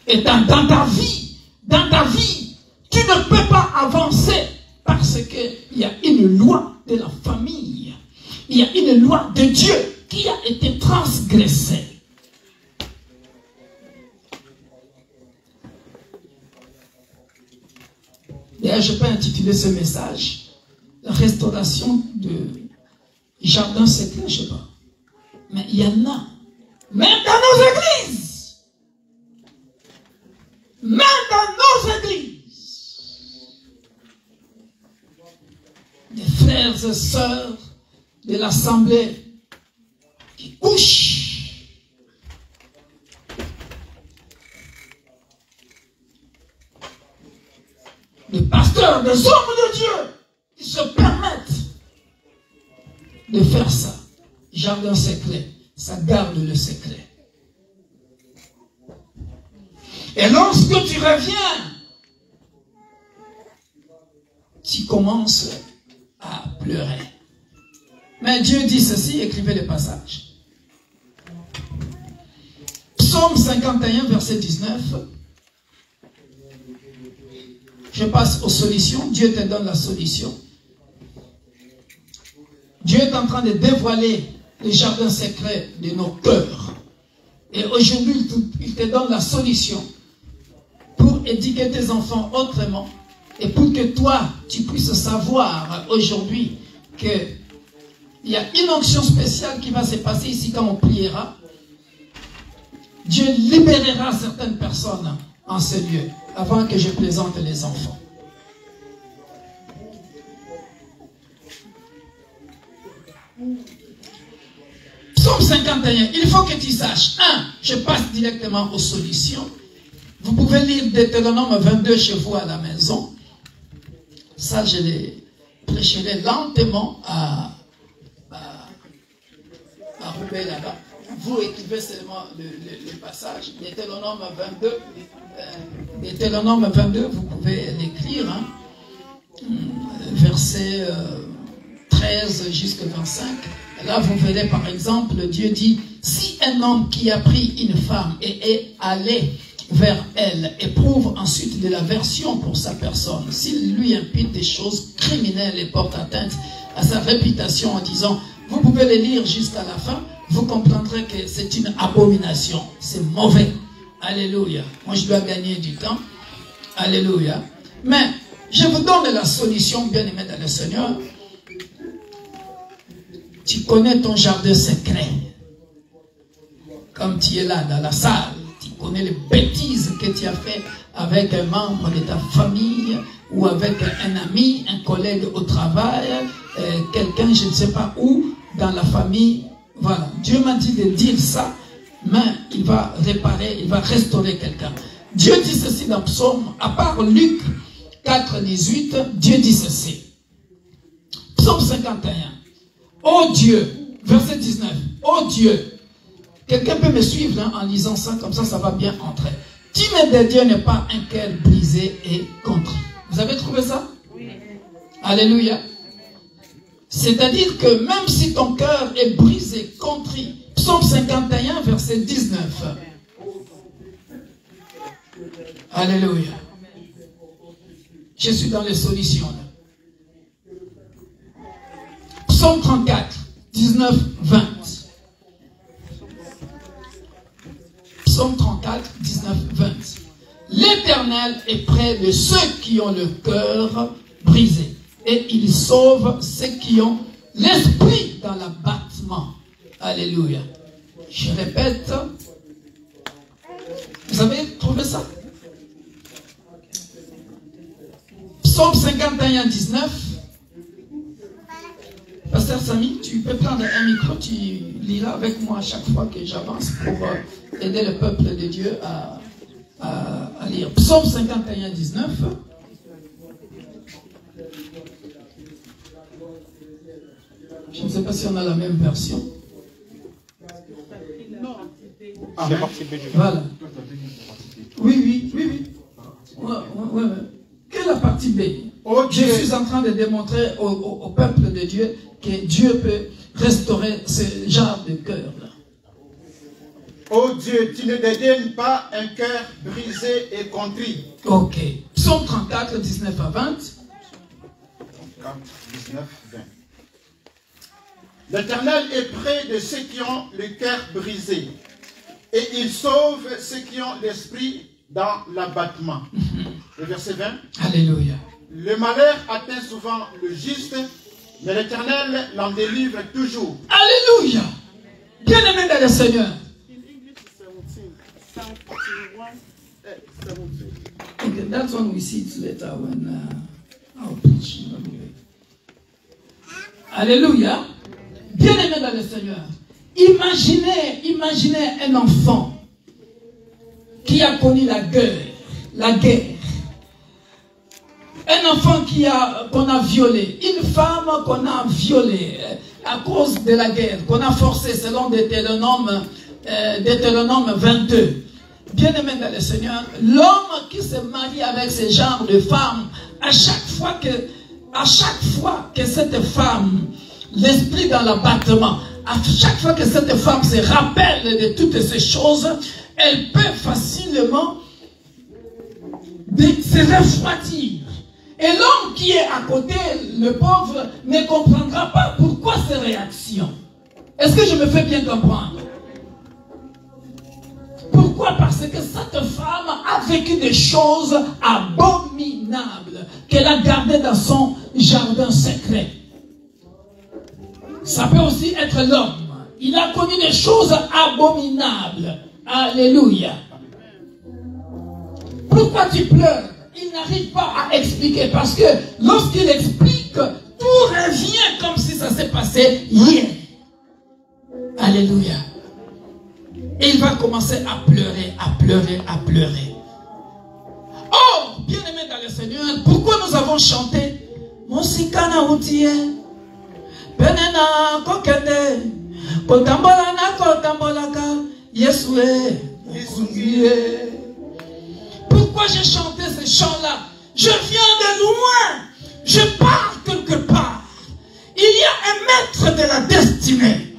Et dans ta vie, tu ne peux pas avancer parce qu'il y a une loi de la famille. il y a une loi de Dieu qui a été transgressée. Et je peux intituler ce message « La restauration de jardin secret », je ne sais pas. Mais il y en a, même dans nos églises. Même dans nos églises. Des frères et sœurs de l'assemblée qui couchent. Des pasteurs, des hommes de Dieu qui se permettent de faire ça. Jardin secret, ça garde le secret. Et lorsque tu reviens, tu commences à pleurer. Mais Dieu dit ceci, écrivez le passage. Psaume 51, verset 19. Je passe aux solutions. Dieu te donne la solution. Dieu est en train de dévoiler le jardin secret de nos cœurs. Et aujourd'hui, il te donne la solution pour éduquer tes enfants autrement et pour que toi, tu puisses savoir aujourd'hui qu'il y a une onction spéciale qui va se passer ici quand on priera. Dieu libérera certaines personnes en ce lieu avant que je présente les enfants. Psaume 51, il faut que tu saches. 1. Je passe directement aux solutions. Vous pouvez lire Deutéronome 22 chez vous à la maison. Ça, je les prêcherai lentement à Roubaix là-bas. Vous écrivez seulement le passage. Deutéronome 22. Deutéronome 22, vous pouvez l'écrire. Hein, verset 13 jusqu'à 25. Là, vous verrez par exemple, Dieu dit, si un homme qui a pris une femme et est allé vers elle éprouve ensuite de l'aversion pour sa personne, s'il lui impute des choses criminelles et porte atteinte à sa réputation en disant, vous pouvez le lire jusqu'à la fin, vous comprendrez que c'est une abomination, c'est mauvais. Alléluia. Moi, je dois gagner du temps. Alléluia. Mais, je vous donne la solution, bien aimé dans le Seigneur. Tu connais ton jardin secret. Comme tu es là dans la salle, tu connais les bêtises que tu as fait avec un membre de ta famille ou avec un ami, un collègue au travail, quelqu'un, je ne sais pas où, dans la famille. Voilà. Dieu m'a dit de dire ça, mais il va réparer, il va restaurer quelqu'un. Dieu dit ceci dans Psaume, à part Luc 4, 18, Dieu dit ceci. Psaume 51. Oh Dieu, verset 19, oh Dieu, quelqu'un peut me suivre hein, en lisant ça, comme ça va bien entrer. Timide de Dieu n'est pas un cœur brisé et contrit. Vous avez trouvé ça? Oui. Alléluia. C'est-à-dire que même si ton cœur est brisé, contrit, Psaume 51, verset 19. Alléluia. Je suis dans les solutions là. Psaume 34, 19, 20. Psaume 34, 19, 20. L'Éternel est près de ceux qui ont le cœur brisé. Et il sauve ceux qui ont l'esprit dans l'abattement. Alléluia. Je répète. Vous avez trouvé ça? Psaume 51, 19. Pasteur Samy, tu peux prendre un micro, tu liras avec moi à chaque fois que j'avance pour aider le peuple de Dieu à lire. Psaume 51, 19. Je ne sais pas si on a la même version. Voilà. Oui. Ouais. Quelle est la partie B? Je suis en train de démontrer au peuple de Dieu que Dieu peut restaurer ce genre de cœur-là. Oh Dieu, tu ne dédaignes pas un cœur brisé et contrit. Ok. Psaume 34, 19 à 20. 34, 19, 20. L'Éternel est près de ceux qui ont le cœur brisé, et il sauve ceux qui ont l'esprit dans l'abattement. Le verset 20. Alléluia. Le malheur atteint souvent le juste, mais l'Éternel l'en délivre toujours. Alléluia. Bien-aimé dans le Seigneur. Okay, that's when we see it later when I'll preach. Alléluia. Bien-aimé dans le Seigneur. Imaginez un enfant qui a connu la guerre. Un enfant qu'on a violé, une femme qu'on a violée à cause de la guerre, qu'on a forcée selon Deutéronome 22. Bien-aimé dans le Seigneur, l'homme qui se marie avec ce genre de femme, à chaque fois que cette femme, l'esprit dans l'abattement, à chaque fois que cette femme se rappelle de toutes ces choses, elle peut facilement se refroidir. Et l'homme qui est à côté, le pauvre, ne comprendra pas pourquoi ces réactions. Est-ce que je me fais bien comprendre? Pourquoi? Parce que cette femme a vécu des choses abominables qu'elle a gardées dans son jardin secret. Ça peut aussi être l'homme. Il a connu des choses abominables. Alléluia. Pourquoi tu pleures? Il n'arrive pas à expliquer parce que lorsqu'il explique, tout revient comme si ça s'est passé hier. Alléluia. Et il va commencer à pleurer, à pleurer, à pleurer. Oh, bien-aimé dans le Seigneur, pourquoi nous avons chanté Mosikana outie, Benena kokende, Kotambolana kotambolaka, Yesue, Yesue. Pourquoi j'ai chanté ce chant-là? Je viens de loin. Je pars quelque part. Il y a un maître de la destinée.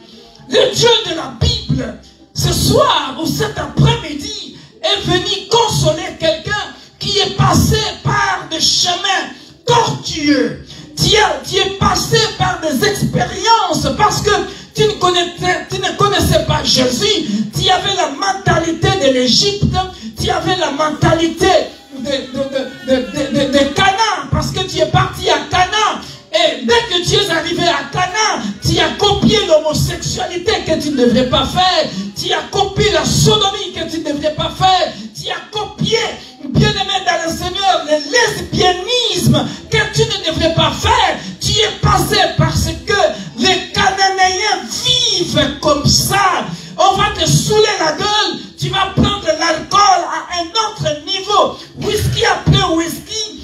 Le Dieu de la Bible, ce soir ou cet après-midi, est venu consoler quelqu'un qui est passé par des chemins tortueux. Tu es passé par des expériences parce que tu ne connaissais pas Jésus. Tu avais la mentalité de l'Égypte. Tu avais la mentalité de Canaan, parce que tu es parti à Canaan. Et dès que tu es arrivé à Canaan, tu as copié l'homosexualité que tu ne devrais pas faire. Tu as copié la sodomie que tu ne devrais pas faire. Tu as copié, bien-aimé dans le Seigneur, le lesbianisme que tu ne devrais pas faire. Tu es passé parce que les Cananéens vivent comme ça. On va te saouler la gueule. Tu vas prendre l'alcool à un autre niveau. Whisky après whisky.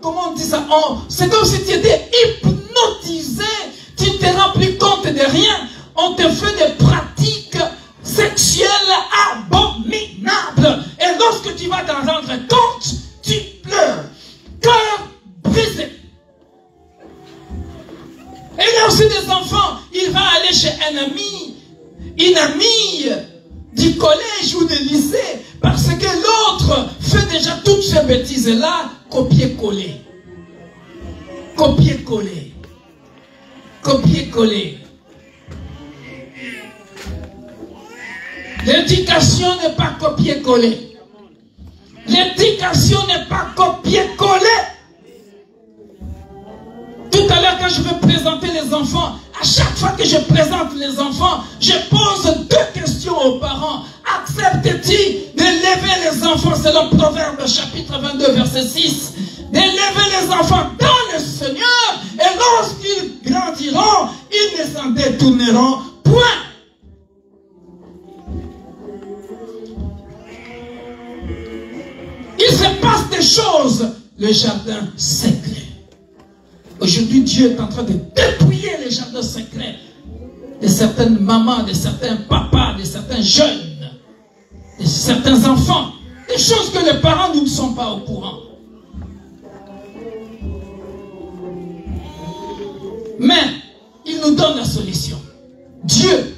Comment on dit ça? C'est comme si tu étais hypnotisé. Tu ne te rends plus compte de rien. On te fait des pratiques sexuelles abominables. Et lorsque tu vas t'en rendre compte, tu pleures. Cœur brisé. Et il y a aussi des enfants. Il va aller chez une amie du collège ou du lycée, parce que l'autre fait déjà toutes ces bêtises-là, copier-coller. Copier-coller. Copier-coller. L'éducation n'est pas copier-coller. L'éducation n'est pas copier-coller. Tout à l'heure, quand je vais présenter les enfants, à chaque fois que je présente les enfants, je pose deux questions aux parents. Acceptes-tu d'élever les enfants selon Proverbe chapitre 22, verset 6? D'élever les enfants dans le Seigneur, et lorsqu'ils grandiront, ils ne s'en détourneront point. Il se passe des choses, le jardin secret. Aujourd'hui, Dieu est en train de dépouiller les jardins secrets de certaines mamans, de certains papas, de certains jeunes, de certains enfants. Des choses que les parents ne sont pas au courant. Mais, il nous donne la solution. Dieu,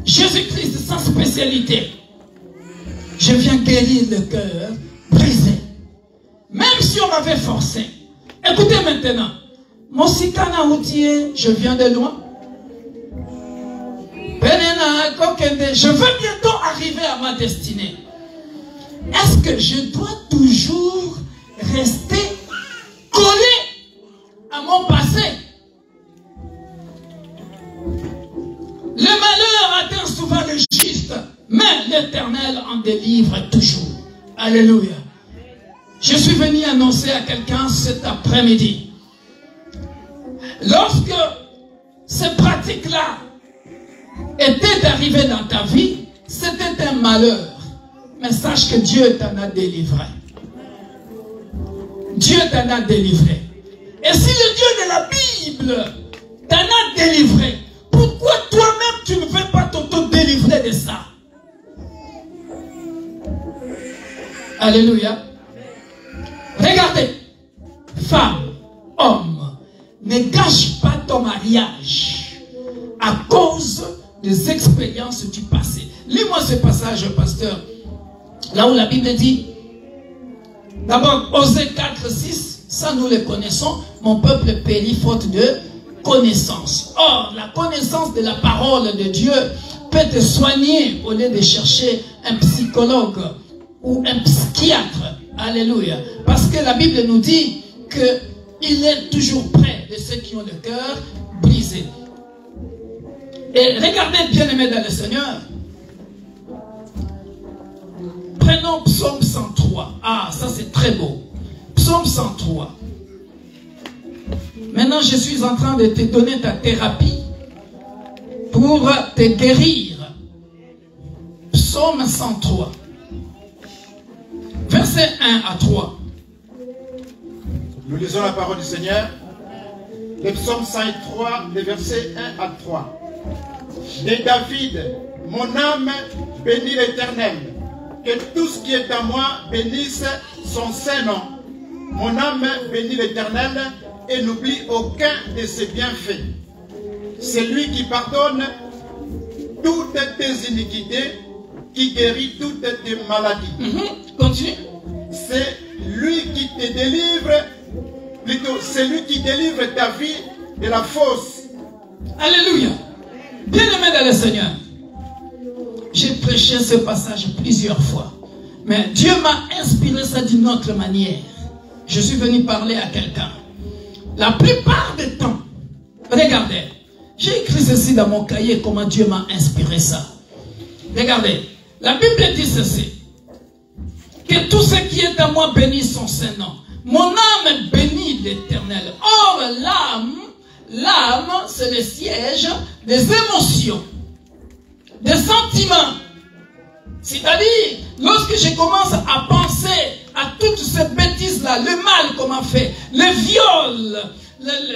Jésus-Christ, sans spécialité. Je viens guérir le cœur brisé. Même si on m'avait forcé. Écoutez maintenant. Mosikana Outié, je viens de loin. Je veux bientôt arriver à ma destinée. Est-ce que je dois toujours rester collé à mon passé? Le malheur atteint souvent le juste, mais l'Éternel en délivre toujours. Alléluia. Je suis venu annoncer à quelqu'un cet après-midi. Lorsque ces pratiques-là étaient arrivées dans ta vie, c'était un malheur. Mais sache que Dieu t'en a délivré. Dieu t'en a délivré. Et si le Dieu de la Bible t'en a délivré, pourquoi toi-même tu ne veux pas t'auto-délivrer de ça? Alléluia. Regardez, femme, homme, ne gâche pas ton mariage à cause des expériences du passé. Lis-moi ce passage, pasteur, là où la Bible dit, d'abord, Osée 4, 6, ça nous le connaissons, mon peuple périt faute de connaissance. Or, la connaissance de la parole de Dieu peut te soigner au lieu de chercher un psychologue ou un psychiatre. Alléluia. Parce que la Bible nous dit qu'il est toujours près de ceux qui ont le cœur brisé. Et regardez, bien-aimés dans le Seigneur, prenons Psaume 103. Ah, ça c'est très beau. Psaume 103. Maintenant, je suis en train de te donner ta thérapie pour te guérir. Psaume 103. Verset 1 à 3. Nous lisons la parole du Seigneur. Le psaume 103, les versets 1 à 3. De David, mon âme bénit l'Éternel. Que tout ce qui est à moi bénisse son Saint-Nom. Mon âme bénit l'Éternel et n'oublie aucun de ses bienfaits. C'est lui qui pardonne toutes tes iniquités, qui guérit toutes tes maladies. Continue. C'est lui qui te délivre, plutôt, c'est lui qui délivre ta vie de la fausse. Alléluia. Bien-aimé dans le Seigneur, j'ai prêché ce passage plusieurs fois, mais Dieu m'a inspiré ça d'une autre manière. Je suis venu parler à quelqu'un. La plupart du temps, regardez, j'ai écrit ceci dans mon cahier, comment Dieu m'a inspiré ça. Regardez, la Bible dit ceci, que tout ce qui est à moi bénisse son Saint-Nom. Mon âme bénit l'Éternel. Or, l'âme, c'est le siège des émotions, des sentiments. C'est-à-dire, lorsque je commence à penser à toutes ces bêtises-là, le mal qu'on m'a fait, le viol,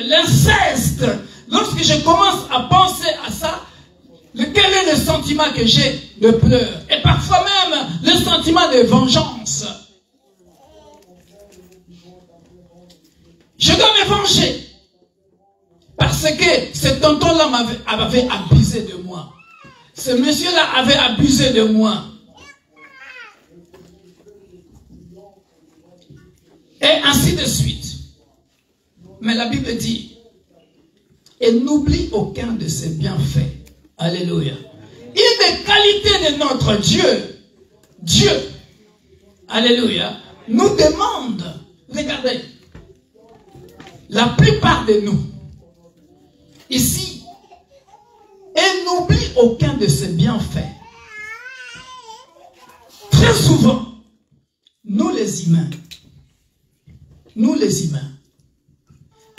l'inceste, lorsque je commence à penser à ça, quel est le sentiment que j'ai de pleurs? Et parfois même, le sentiment de vengeance. Je dois me venger. Parce que ce tonton-là avait abusé de moi. Ce monsieur-là avait abusé de moi. Et ainsi de suite. Mais la Bible dit, et n'oublie aucun de ses bienfaits. Alléluia. Une des qualités de notre Dieu, alléluia, nous demande, regardez, la plupart de nous, ici, et n'oublie aucun de ses bienfaits. Très souvent, nous les humains,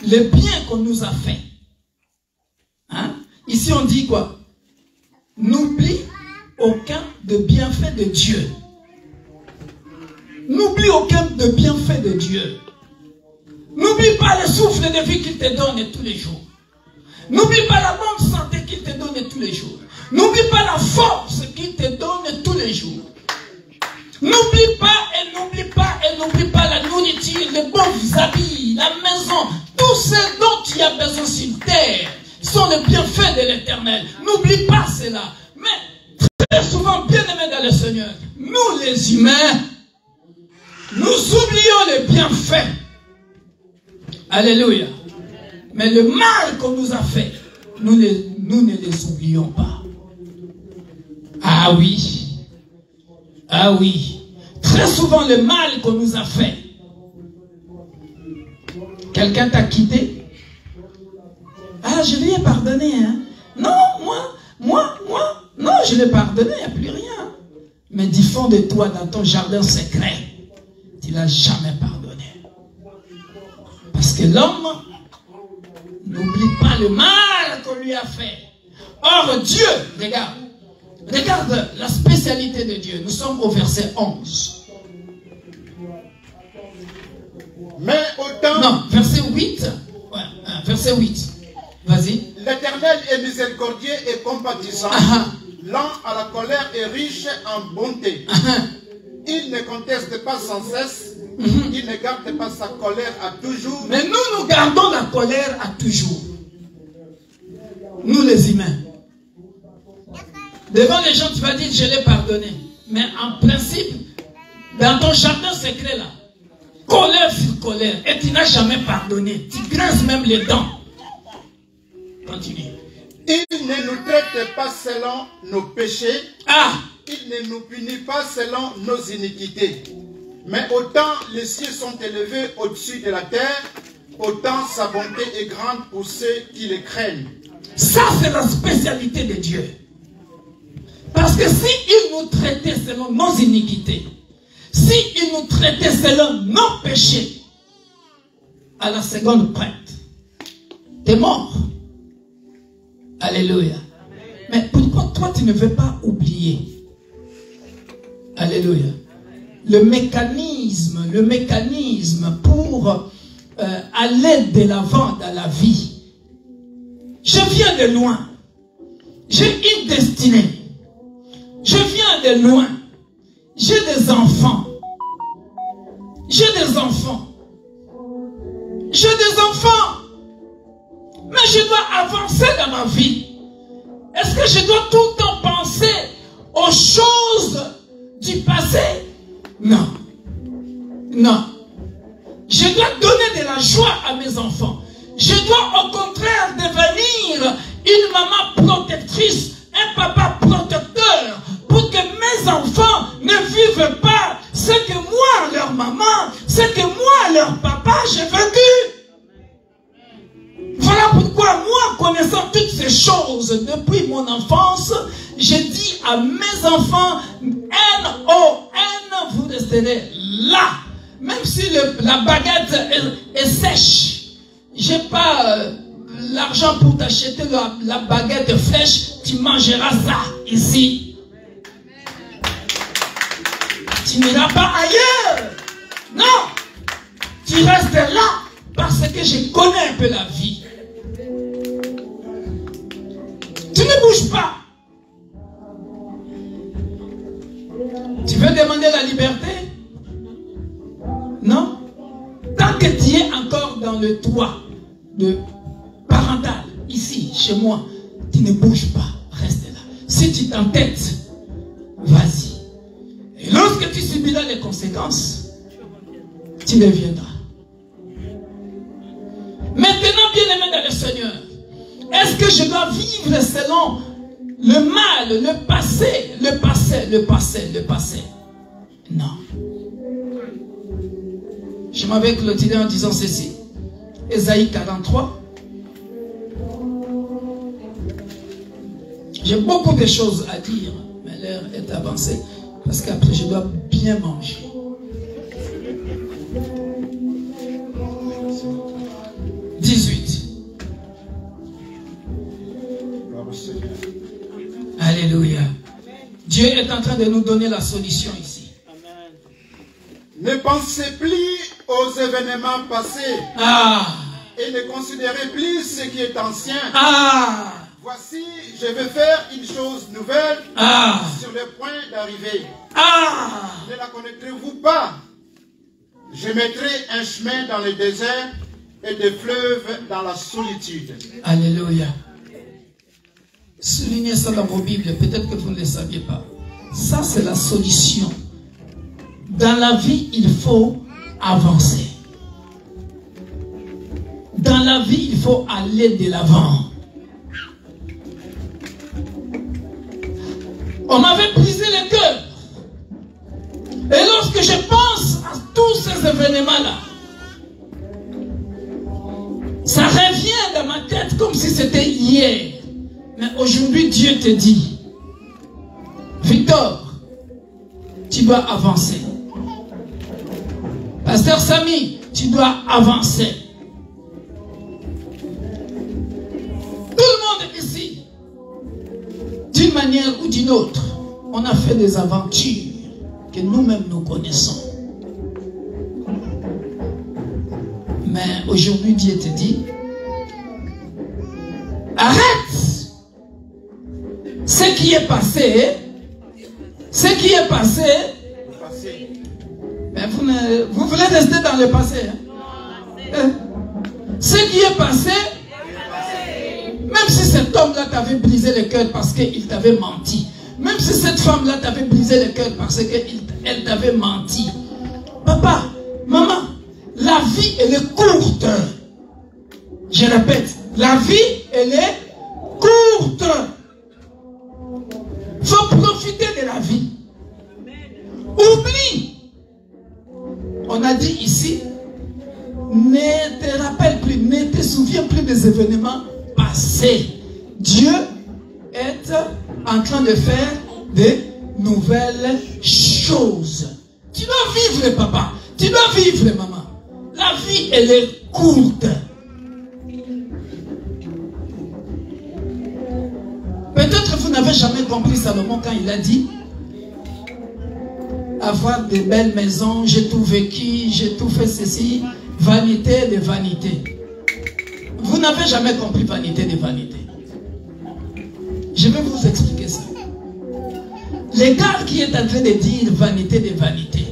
les biens qu'on nous a fait, hein? Ici on dit quoi? N'oublie aucun de bienfaits de Dieu. N'oublie aucun de bienfaits de Dieu. N'oublie pas le souffle de vie qu'il te donne tous les jours. N'oublie pas la bonne santé qu'il te donne tous les jours. N'oublie pas la force qu'il te donne tous les jours. N'oublie pas et n'oublie pas et n'oublie pas la nourriture, les bons habits, la maison, tout ce dont tu as besoin sur terre sont les bienfaits de l'Éternel. N'oublie pas cela. Mais très souvent, bien-aimés dans le Seigneur, nous les humains, nous oublions les bienfaits. Alléluia. Mais le mal qu'on nous a fait, nous ne les oublions pas. Ah oui. Ah oui. Très souvent, le mal qu'on nous a fait. Quelqu'un t'a quitté? Ah, je lui ai pardonné, hein. Non, non, je l'ai pardonné, il n'y a plus rien. Mais du fond de toi, dans ton jardin secret, tu ne l'as jamais pardonné. Parce que l'homme n'oublie pas le mal qu'on lui a fait. Or, Dieu, regarde la spécialité de Dieu. Nous sommes au verset 11. Mais autant... Non, verset 8. Ouais, verset 8. Vas-y. L'Éternel est miséricordieux et compatissant, lent à la colère et riche en bonté. Il ne conteste pas sans cesse, il ne garde pas sa colère à toujours. Mais nous gardons la colère à toujours. Nous les humains. Devant les gens, tu vas dire, je l'ai pardonné. Mais en principe, dans ton jardin secret là, colère sur colère, et tu n'as jamais pardonné. Tu grinces même les dents. Continue. Il ne nous traite pas selon nos péchés. Il ne nous punit pas selon nos iniquités. Mais autant les cieux sont élevés au-dessus de la terre, autant sa bonté est grande pour ceux qui le craignent. Ça, c'est la spécialité de Dieu. Parce que s'il nous traitait selon nos iniquités, s'il nous traitait selon nos péchés, à la seconde prête, t'es mort. Alléluia. Mais pourquoi toi tu ne veux pas oublier? Alléluia. Le mécanisme pour aller de l'avant dans la vie. Je viens de loin. J'ai une destinée. Je viens de loin. J'ai des enfants. J'ai des enfants. J'ai des enfants. Mais je dois avancer dans ma vie. Est-ce que je dois tout le temps penser aux choses du passé? Non. Non. Je dois donner de la joie à mes enfants. Je dois au contraire devenir une maman protectrice, un papa protecteur, pour que mes enfants ne vivent pas ce que moi, leur maman, ce que moi, leur papa, j'ai vécu. Voilà pourquoi moi, connaissant toutes ces choses depuis mon enfance, j'ai dit à mes enfants, N-O-N, vous resterez là. Même si la baguette est sèche, j'ai pas l'argent pour t'acheter la baguette fraîche, tu mangeras ça ici. Tu n'iras pas ailleurs. Non, tu restes là parce que je connais un peu la vie. Tu ne bouges pas. Tu veux demander la liberté? Non. Tant que tu es encore dans le toit de parental, ici, chez moi, tu ne bouges pas. Reste là. Si tu t'entêtes, vas-y. Et lorsque tu subiras les conséquences, tu deviendras. Maintenant, bien-aimé dans le Seigneur, est-ce que je dois vivre selon le mal, le passé, le passé, le passé, le passé? Non. Je m'avais clôturé en disant ceci. Ésaïe 43. J'ai beaucoup de choses à dire, mais l'heure est avancée. Parce qu'après, je dois bien manger. Alléluia. Dieu est en train de nous donner la solution ici. Amen. Ne pensez plus aux événements passés. Et ne considérez plus ce qui est ancien. Voici, je vais faire une chose nouvelle sur le point d'arriver. Ne la connaîtrez-vous pas? Je mettrai un chemin dans le désert et des fleuves dans la solitude. Alléluia. Soulignez ça dans vos Bibles, peut-être que vous ne le saviez pas. Ça, c'est la solution. Dans la vie, il faut avancer. Dans la vie, il faut aller de l'avant. On m'avait brisé le cœur. Et lorsque je pense à tous ces événements-là, ça revient dans ma tête comme si c'était hier. Mais aujourd'hui, Dieu te dit, Victor, tu dois avancer. Pasteur Samy, tu dois avancer. Tout le monde ici, d'une manière ou d'une autre, on a fait des aventures que nous-mêmes nous connaissons. Mais aujourd'hui, Dieu te dit, arrête ce qui est passé. Ce qui est passé, mais vous voulez rester dans le passé. Hein? Ce qui est passé, même si cet homme-là t'avait brisé le cœur parce qu'il t'avait menti, même si cette femme-là t'avait brisé le cœur parce qu'elle t'avait menti, papa, maman, la vie, elle est courte. Je répète, la vie, elle est courte. Il faut profiter de la vie. Oublie. On a dit ici, ne te rappelle plus, ne te souviens plus des événements passés. Dieu est en train de faire des nouvelles choses. Tu dois vivre, papa. Tu dois vivre, maman. La vie, elle est courte. Peut-être vous n'avez jamais compris Salomon quand il a dit avoir de belles maisons, j'ai tout vécu, j'ai tout fait ceci, vanité de vanité. Vous n'avez jamais compris vanité de vanité. Je vais vous expliquer ça. L'écart qui est en train de dire vanité de vanité.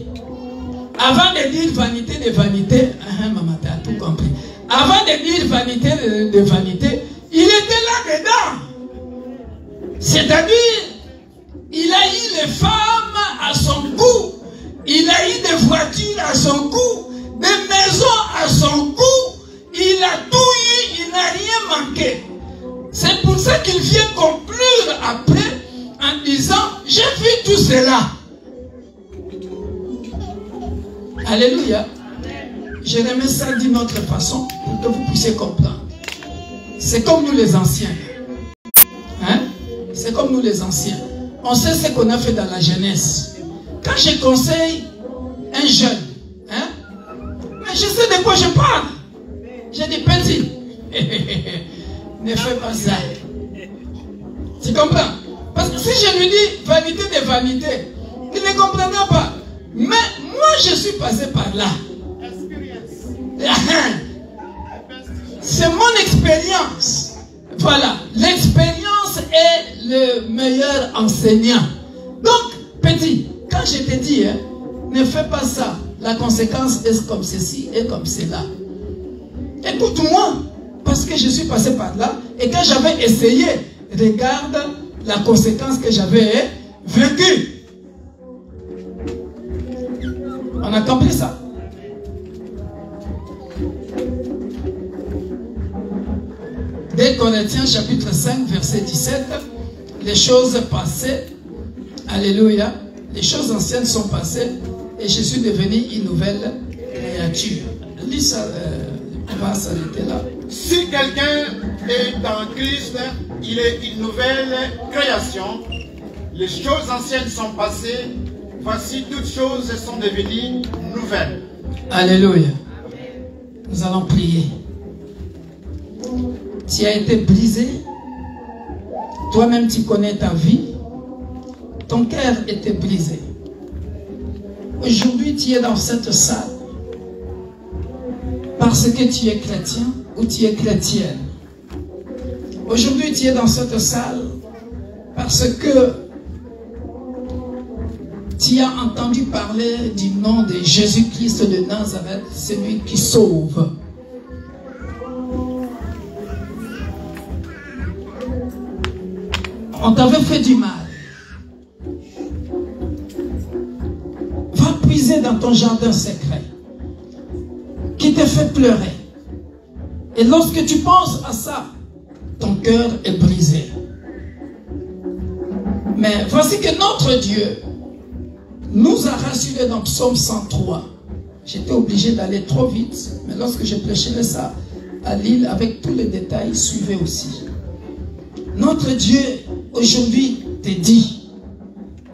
Avant de dire vanité de vanité, maman, tu as tout compris. Avant de dire vanité de vanité, il était là-dedans. C'est-à-dire, il a eu les femmes à son goût, il a eu des voitures à son goût, des maisons à son goût, il a tout eu, il n'a rien manqué. C'est pour ça qu'il vient conclure après en disant, j'ai vu tout cela. Alléluia. Je remets ça d'une autre façon pour que vous puissiez comprendre. C'est comme nous les anciens. Hein? C'est comme nous les anciens. On sait ce qu'on a fait dans la jeunesse. Quand je conseille un jeune, hein, mais je sais de quoi je parle. Je dis, petit, ne fais pas ça. Tu comprends? Parce que si je lui dis vanité de vanité, il ne comprendra pas. Mais moi, je suis passé par là. C'est mon expérience. Voilà, l'expérience est le meilleur enseignant. Donc, petit, quand je te dis, hein, ne fais pas ça, la conséquence est comme ceci et comme cela. Écoute-moi, parce que je suis passé par là, et quand j'avais essayé, regarde la conséquence que j'avais vécue. On a compris ça? Dès Corinthiens chapitre 5 verset 17, les choses passées, alléluia, les choses anciennes sont passées et je suis devenu une nouvelle créature. Lis ça, on va s'arrêter là. Si quelqu'un est en Christ, il est une nouvelle création. Les choses anciennes sont passées, voici toutes choses sont devenues nouvelles. Alléluia. Nous allons prier. Tu as été brisé. Toi-même, tu connais ta vie. Ton cœur était brisé. Aujourd'hui, tu es dans cette salle parce que tu es chrétien ou tu es chrétienne. Aujourd'hui, tu es dans cette salle parce que tu as entendu parler du nom de Jésus-Christ de Nazareth, celui qui sauve. On t'avait fait du mal. Va puiser dans ton jardin secret qui te fait pleurer. Et lorsque tu penses à ça, ton cœur est brisé. Mais voici que notre Dieu nous a rassurés dans Psaume 103. J'étais obligé d'aller trop vite, mais lorsque je prêchais ça à Lille, avec tous les détails, suivez aussi. Notre Dieu, aujourd'hui, te dit,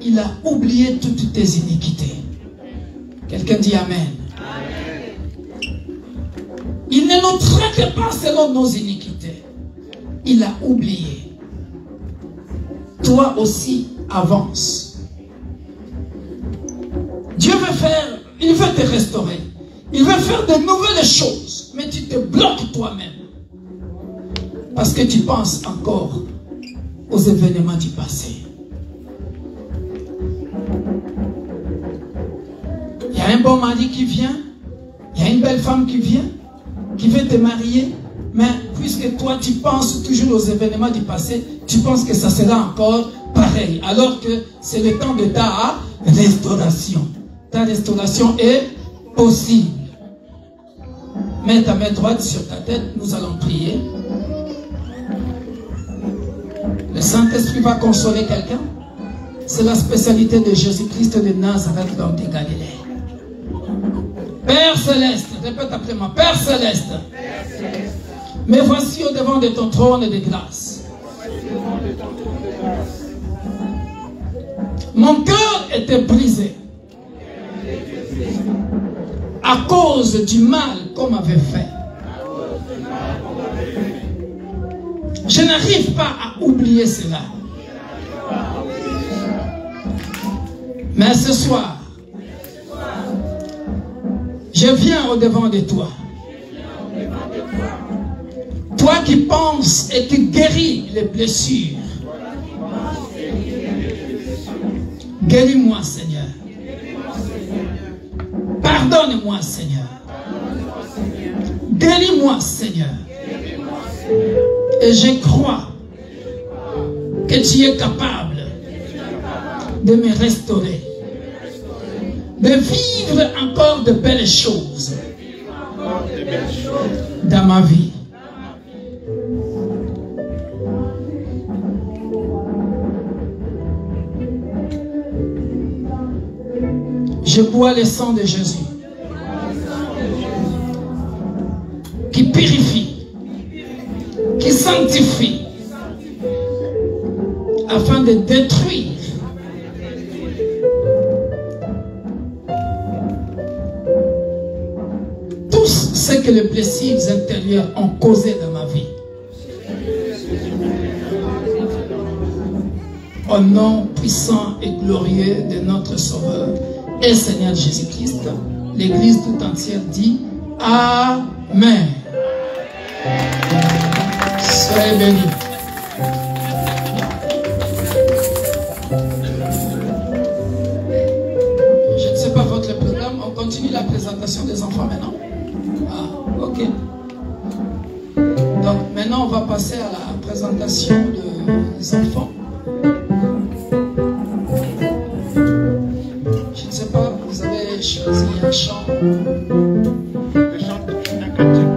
il a oublié toutes tes iniquités. Quelqu'un dit Amen. Il ne nous traite pas selon nos iniquités. Il a oublié. Toi aussi, avance. Dieu veut faire, il veut te restaurer. Il veut faire de nouvelles choses. Mais tu te bloques toi-même. Parce que tu penses encore aux événements du passé. Il y a un bon mari qui vient. Il y a une belle femme qui vient. Qui veut te marier. Mais puisque toi tu penses toujours aux événements du passé, tu penses que ça sera encore pareil. Alors que c'est le temps de ta restauration. Ta restauration est possible. Mets ta main droite sur ta tête, nous allons prier. Le Saint-Esprit va consoler quelqu'un. C'est la spécialité de Jésus-Christ de Nazareth dans des Galilées. Père Céleste, répète après moi, Père Céleste, me voici au devant de ton trône de grâce. Mon cœur était brisé à cause du mal qu'on m'avait fait. Je n'arrive pas à oublier cela. Mais ce soir, je viens au devant de toi. Toi qui penses et qui guéris les blessures. Guéris-moi, Seigneur. Pardonne-moi, Seigneur. Guéris-moi, Seigneur. Et je crois que tu es capable de me restaurer. De vivre encore de belles choses dans ma vie. Je bois le sang de Jésus qui purifie, qui sanctifie, afin de détruire tout ce que les blessures intérieures ont causé dans ma vie. Au nom puissant et glorieux de notre Sauveur et Seigneur Jésus-Christ, l'Église tout entière dit Amen. Soyez bénis. Je ne sais pas votre programme, on continue la présentation des enfants maintenant. Ah, ok. Donc maintenant on va passer à la présentation des enfants. Je ne sais pas, vous avez choisi un chant. Le chant d'un cantique.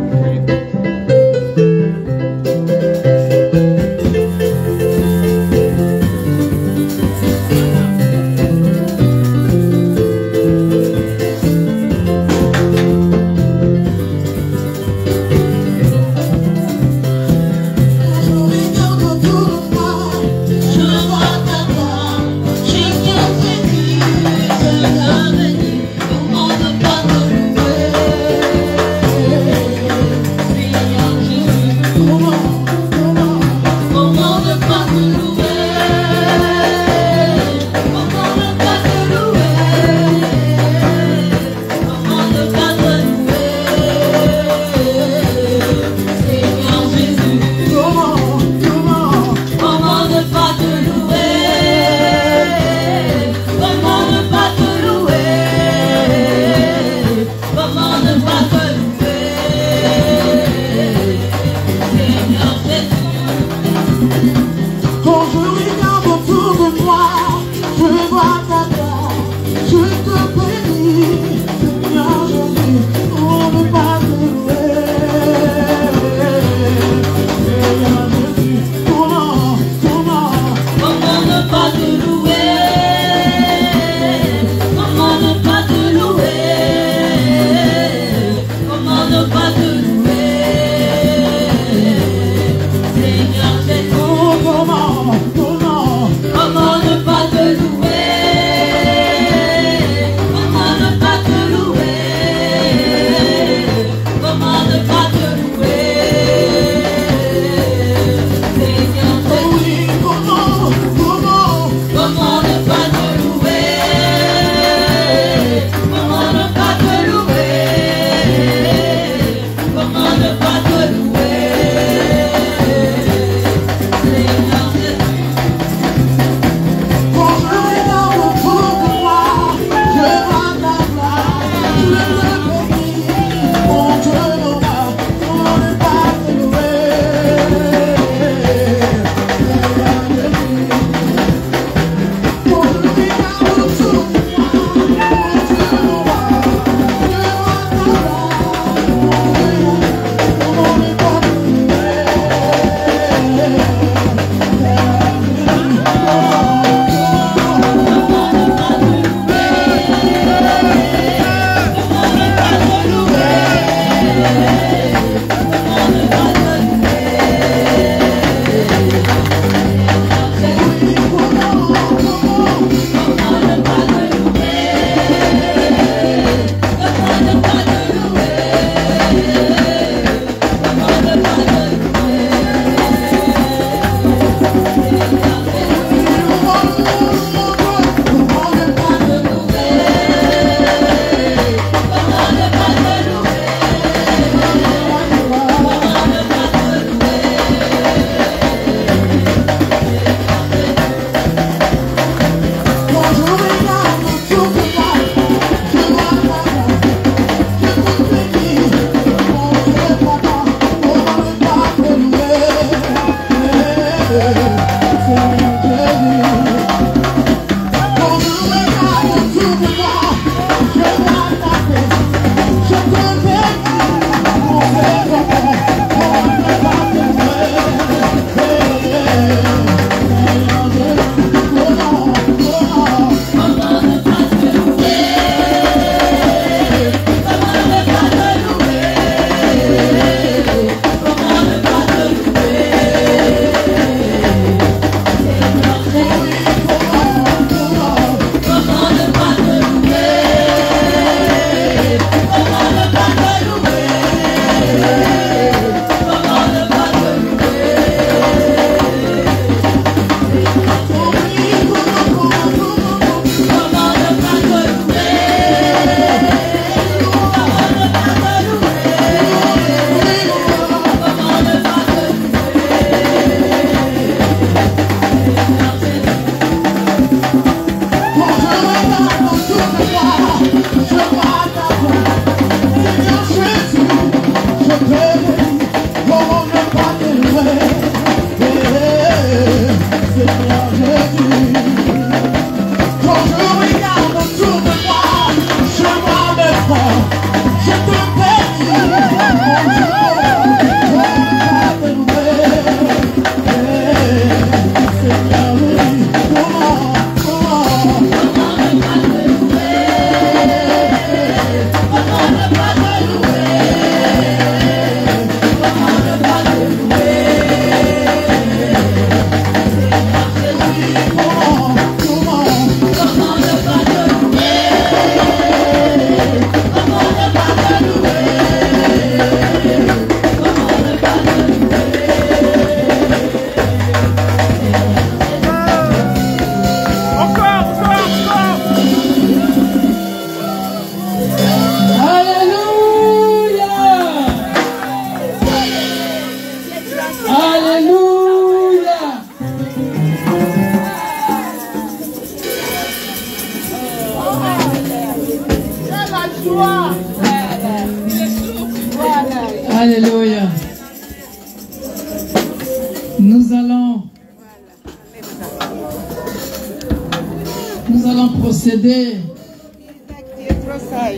Nous allons procéder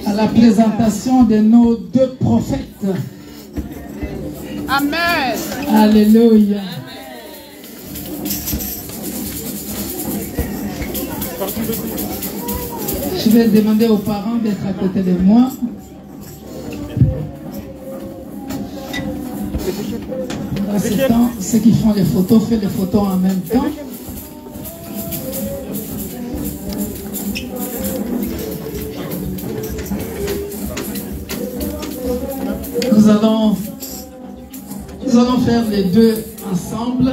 à la présentation de nos deux prophètes. Amen. Alléluia. Je vais demander aux parents d'être à côté de moi. Dans ce temps, ceux qui font les photos, font les photos en même temps. Nous allons faire les deux ensemble.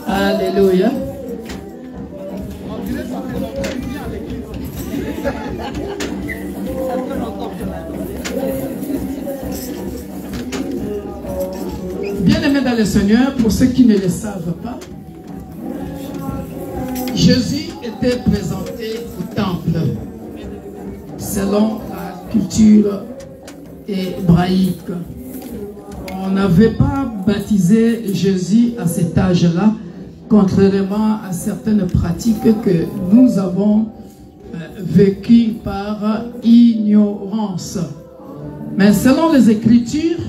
Alléluia. Bien-aimés dans le Seigneur, pour ceux qui ne le savent pas, Jésus était présenté au temple selon la culture hébraïque. On n'avait pas baptisé Jésus à cet âge-là, contrairement à certaines pratiques que nous avons vécues par ignorance. Mais selon les Écritures,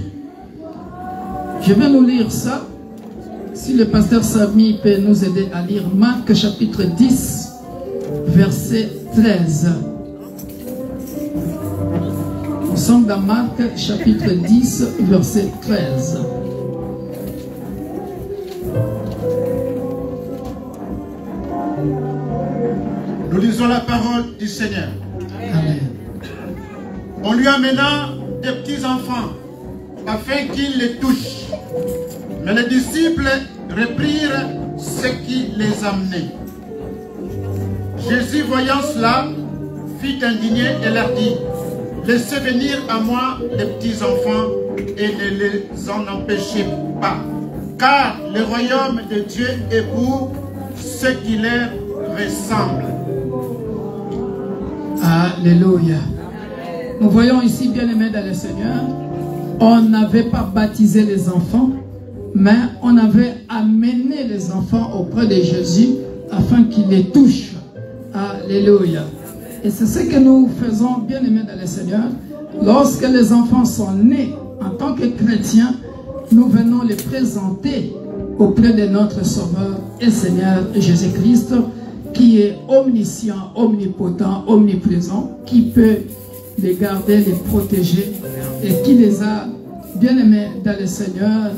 je vais nous lire ça. Si le pasteur Samy peut nous aider à lire Marc chapitre 10, verset 13. Nous sommes dans Marc chapitre 10, verset 13. Nous lisons la parole du Seigneur. Amen. On lui amena des petits enfants afin qu'ils les touchent. Mais les disciples reprirent ce qui les amenait. Jésus, voyant cela, fit indigner et leur dit: laissez venir à moi les petits enfants et ne les en empêchez pas, car le royaume de Dieu est pour ceux qui leur ressemblent. Alléluia. Nous voyons ici, bien-aimés dans le Seigneur, on n'avait pas baptisé les enfants, mais on avait amené les enfants auprès de Jésus afin qu'il les touche. Alléluia. Et c'est ce que nous faisons, bien-aimés dans le Seigneur. Lorsque les enfants sont nés en tant que chrétiens, nous venons les présenter auprès de notre Sauveur et Seigneur Jésus-Christ, qui est omniscient, omnipotent, omniprésent, qui peut les garder, les protéger, et qui les a, bien-aimés dans le Seigneur,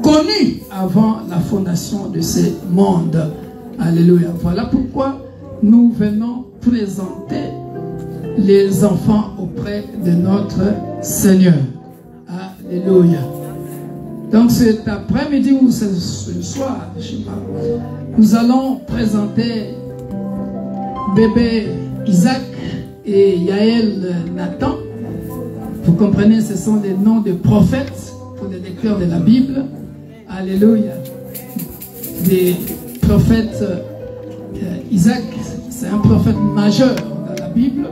connus avant la fondation de ce monde. Alléluia. Voilà pourquoi nous venons présenter les enfants auprès de notre Seigneur. Alléluia. Donc cet après-midi ou ce soir, je ne sais pas, nous allons présenter bébé Isaac et Yaël Nathan. Vous comprenez, ce sont des noms de prophètes pour les lecteurs de la Bible. Alléluia. Des prophètes. Isaac, c'est un prophète majeur dans la Bible.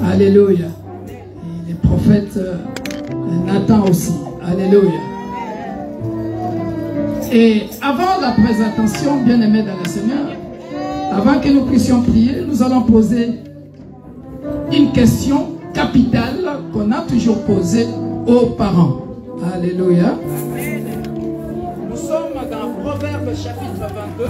Alléluia. Et les prophètes Nathan aussi. Alléluia. Et avant la présentation, bien-aimés dans le Seigneur, avant que nous puissions prier, nous allons poser une question capitale qu'on a toujours posée aux parents. Alléluia. Nous sommes dans Proverbes chapitre 22.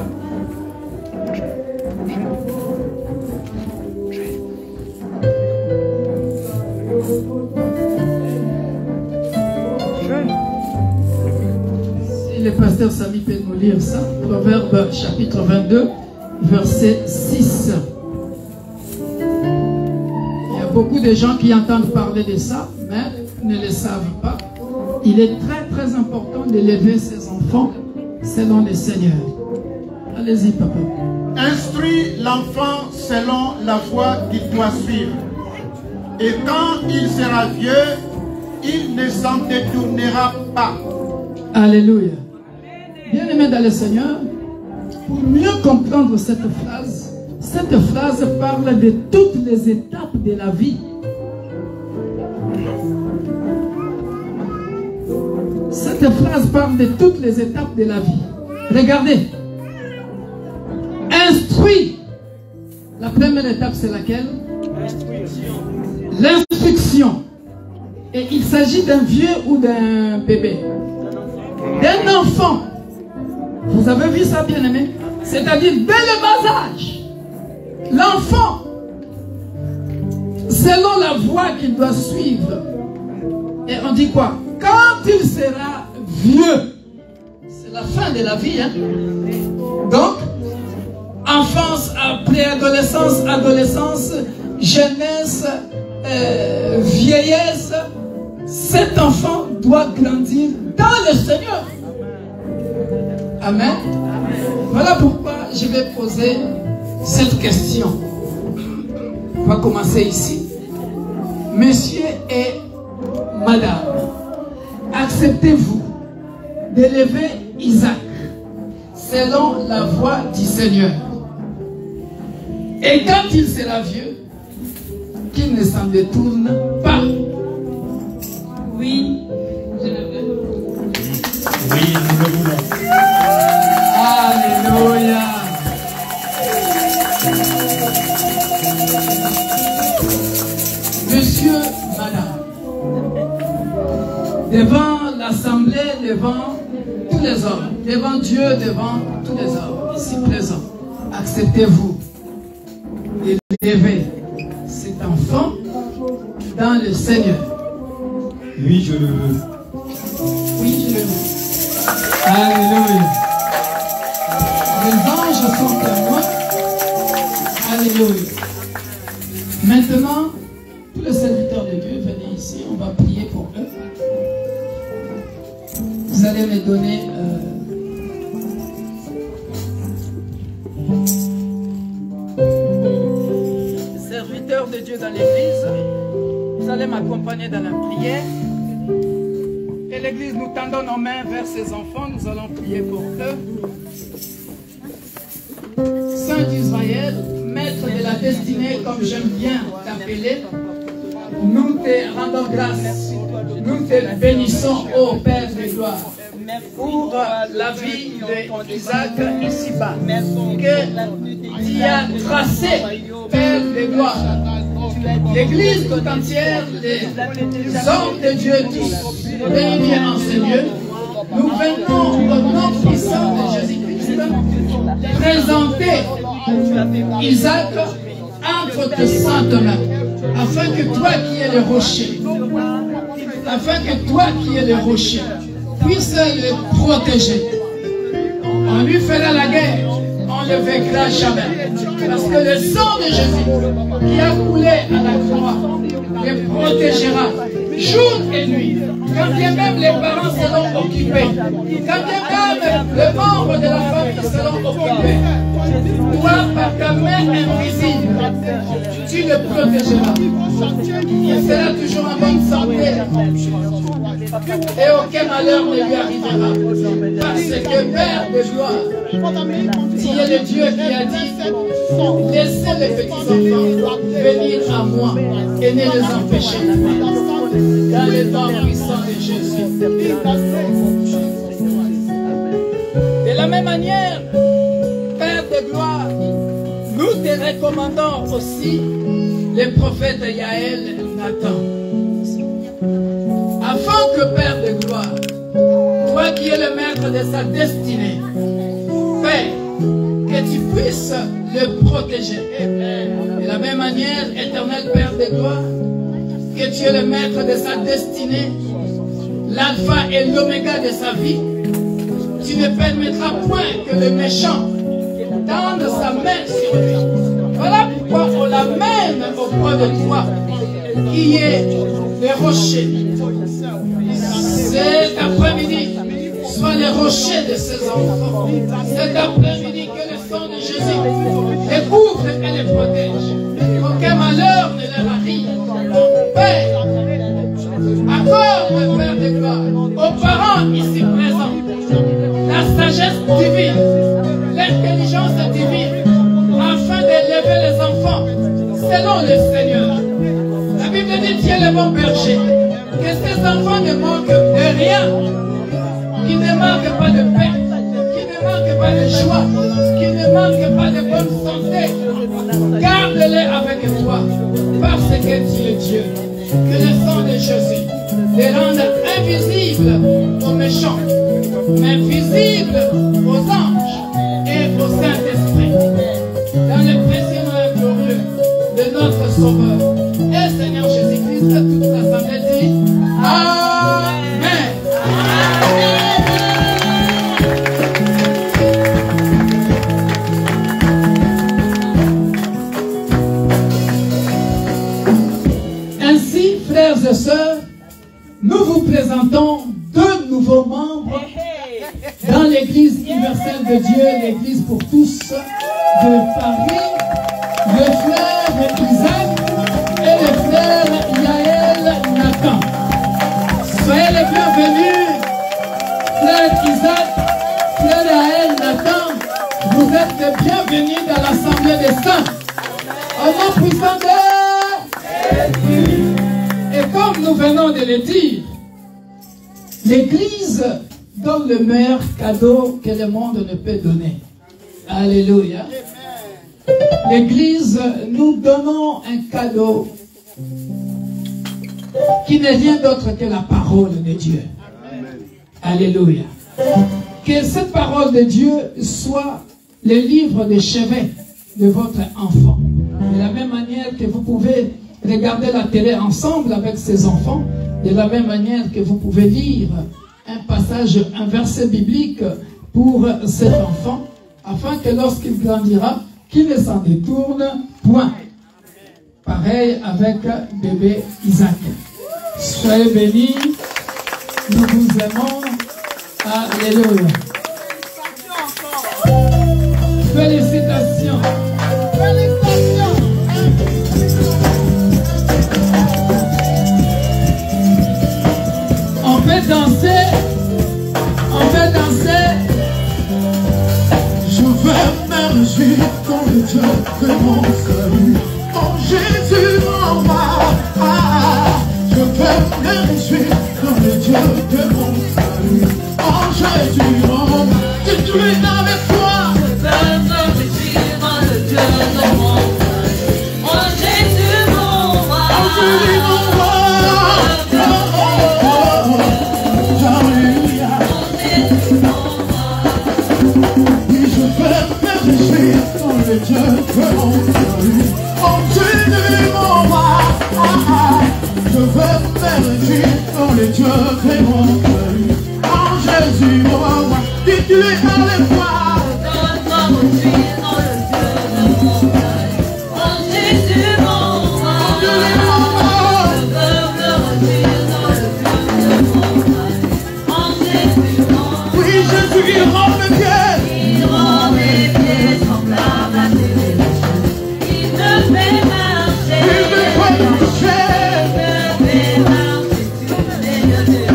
Si le pasteur Samy peut nous lire ça, Proverbe chapitre 22, verset 6. Il y a beaucoup de gens qui entendent parler de ça, mais ne le savent pas. Il est très très important d'élever ses enfants selon le Seigneur. Allez-y, papa. Instruis l'enfant selon la voie qu'il doit suivre. Et quand il sera vieux, il ne s'en détournera pas. Alléluia. Bien-aimés dans le Seigneur, pour mieux comprendre cette phrase parle de toutes les étapes de la vie. Cette phrase parle de toutes les étapes de la vie. Regardez. Instruit. La première étape, c'est laquelle? L'instruction. Et il s'agit d'un vieux ou d'un bébé? D'un enfant. Vous avez vu ça, bien-aimé? C'est-à-dire, dès le bas âge, l'enfant, selon la voie qu'il doit suivre, et on dit quoi? Quand il sera vieux, c'est la fin de la vie, hein? Donc, enfance, préadolescence, adolescence, jeunesse, vieillesse, cet enfant doit grandir dans le Seigneur. Amen. Voilà pourquoi je vais poser cette question. On va commencer ici. Monsieur et madame, acceptez-vous d'élever Isaac selon la voie du Seigneur? Et quand il sera vieux, qu'il ne s'en détourne pas. Oui, je le veux. Oui, nous le voulons. Alléluia. Monsieur, madame, devant l'assemblée, devant tous les hommes, devant Dieu, devant tous les hommes ici présents, acceptez-vous d'élever cet enfant dans le Seigneur? Oui, je le veux. Oui, je le veux. Alléluia. Les anges sont témoins. Alléluia. Maintenant, tous les serviteurs de Dieu, venez ici, on va prier pour eux. Vous allez me donner serviteurs de Dieu dans l'église. Vous allez m'accompagner dans la prière. Et l'église, nous tendons nos mains vers ces enfants. Nous allons prier pour eux. Saint d'Israël, maître de la destinée, comme j'aime bien t'appeler, nous te rendons grâce. Nous te bénissons, ô Père de gloire, pour la vie d'Isaac ici-bas, que tu as tracé, Père de gloire. L'église tout entière, les hommes de Dieu tous réunis en ce lieu, nous venons au nom puissant de Jésus-Christ présenter Isaac entre tes saintes mains, afin que toi qui es le rocher, puisses le protéger. On lui fera la guerre, on ne le vaincra jamais. Parce que le sang de Jésus qui a coulé à la croix le protégera jour et nuit. Quand bien même les parents seront occupés, quand bien même les membres de la famille seront occupés, toi, par ta main invisible, tu le protégeras. Il sera toujours en bonne santé et aucun malheur ne lui arrivera. Parce que Père de gloire, tu es le Dieu qui a dit, laissez les petits enfants venir à moi et ne les empêchez pas. Dans le nom puissant de Jésus. De la même manière, Père de gloire, nous te recommandons aussi le prophète Yaël Nathan. Afin que, Père de gloire, toi qui es le maître de sa destinée, Père, que tu puisses le protéger. De la même manière, éternel Père de gloire, que tu es le maître de sa destinée, l'alpha et l'oméga de sa vie, tu ne permettras point que le méchant tende sa main sur lui. Voilà pourquoi on l'amène auprès de toi, qui est le rocher. Cet après-midi, sois le rocher de ces enfants. Cet après-midi, que le sang de Jésus les couvre et les protège. Qu'aucun malheur ne leur arrive. Père, accorde, Père de gloire, aux parents ici présents, la sagesse divine, l'intelligence divine, afin d'élever les enfants selon le Seigneur. La Bible dit, tu es le bon berger, que ces enfants ne manquent de rien, qu'ils ne manquent pas de paix, qu'ils ne manquent pas de joie, qui ne manquent pas de bonne santé. Garde-les avec toi, parce que tu es Dieu. Que le sang de Jésus les rende invisibles aux méchants, mais visibles aux anges et au Saint-Esprit. Dans le précieux nom glorieux de notre Sauveur et Seigneur Jésus-Christ, toute l'assemblée dit Amen. Ainsi, frères et sœurs, nous vous présentons deux nouveaux membres dans l'Église universelle de Dieu, l'Église pour tous de Paris, le frère Isaac et le frère Yael Nathan. Soyez les bienvenus, frère Isaac, frère Yael Nathan, vous êtes les bienvenus dans l'Assemblée des Saints. Au nom puissant de Jésus. Et comme nous venons de le dire, l'Église donne le meilleur cadeau que le monde ne peut donner. Alléluia. L'Église, nous donnons un cadeau qui n'est rien d'autre que la parole de Dieu. Alléluia. Que cette parole de Dieu soit le livre de chevet de votre enfant. De la même manière que vous pouvez regarder la télé ensemble avec ses enfants, de la même manière que vous pouvez lire un passage, un verset biblique pour cet enfant, afin que lorsqu'il grandira, qu'il ne s'en détourne point. Pareil avec bébé Isaac. Soyez bénis, nous vous aimons. Alléluia. Félicitations. Félicitations. On peut danser. On peut danser. Je vais me réjouir dans le Dieu de mon salut. En Jésus mon roi. Je vais me réjouir dans le Dieu de mon salut. En Jésus mon roi. Si tu es avec toi. Je vais me réjouir dans le Dieu de mon salut. En Jésus mon roi. En Jésus mon roi. Alléluia. Oui, je vais me réjouir dans le Dieu de mon salut. En Jésus mon roi. Je vais me réjouir dans le Dieu de mon salut. En Jésus mon roi. Si tu es avec moi. Il rend mes pieds semblables à tes yeux. Il me fait marcher. Il me fait marcher. Il me fait marcher sur les lieux de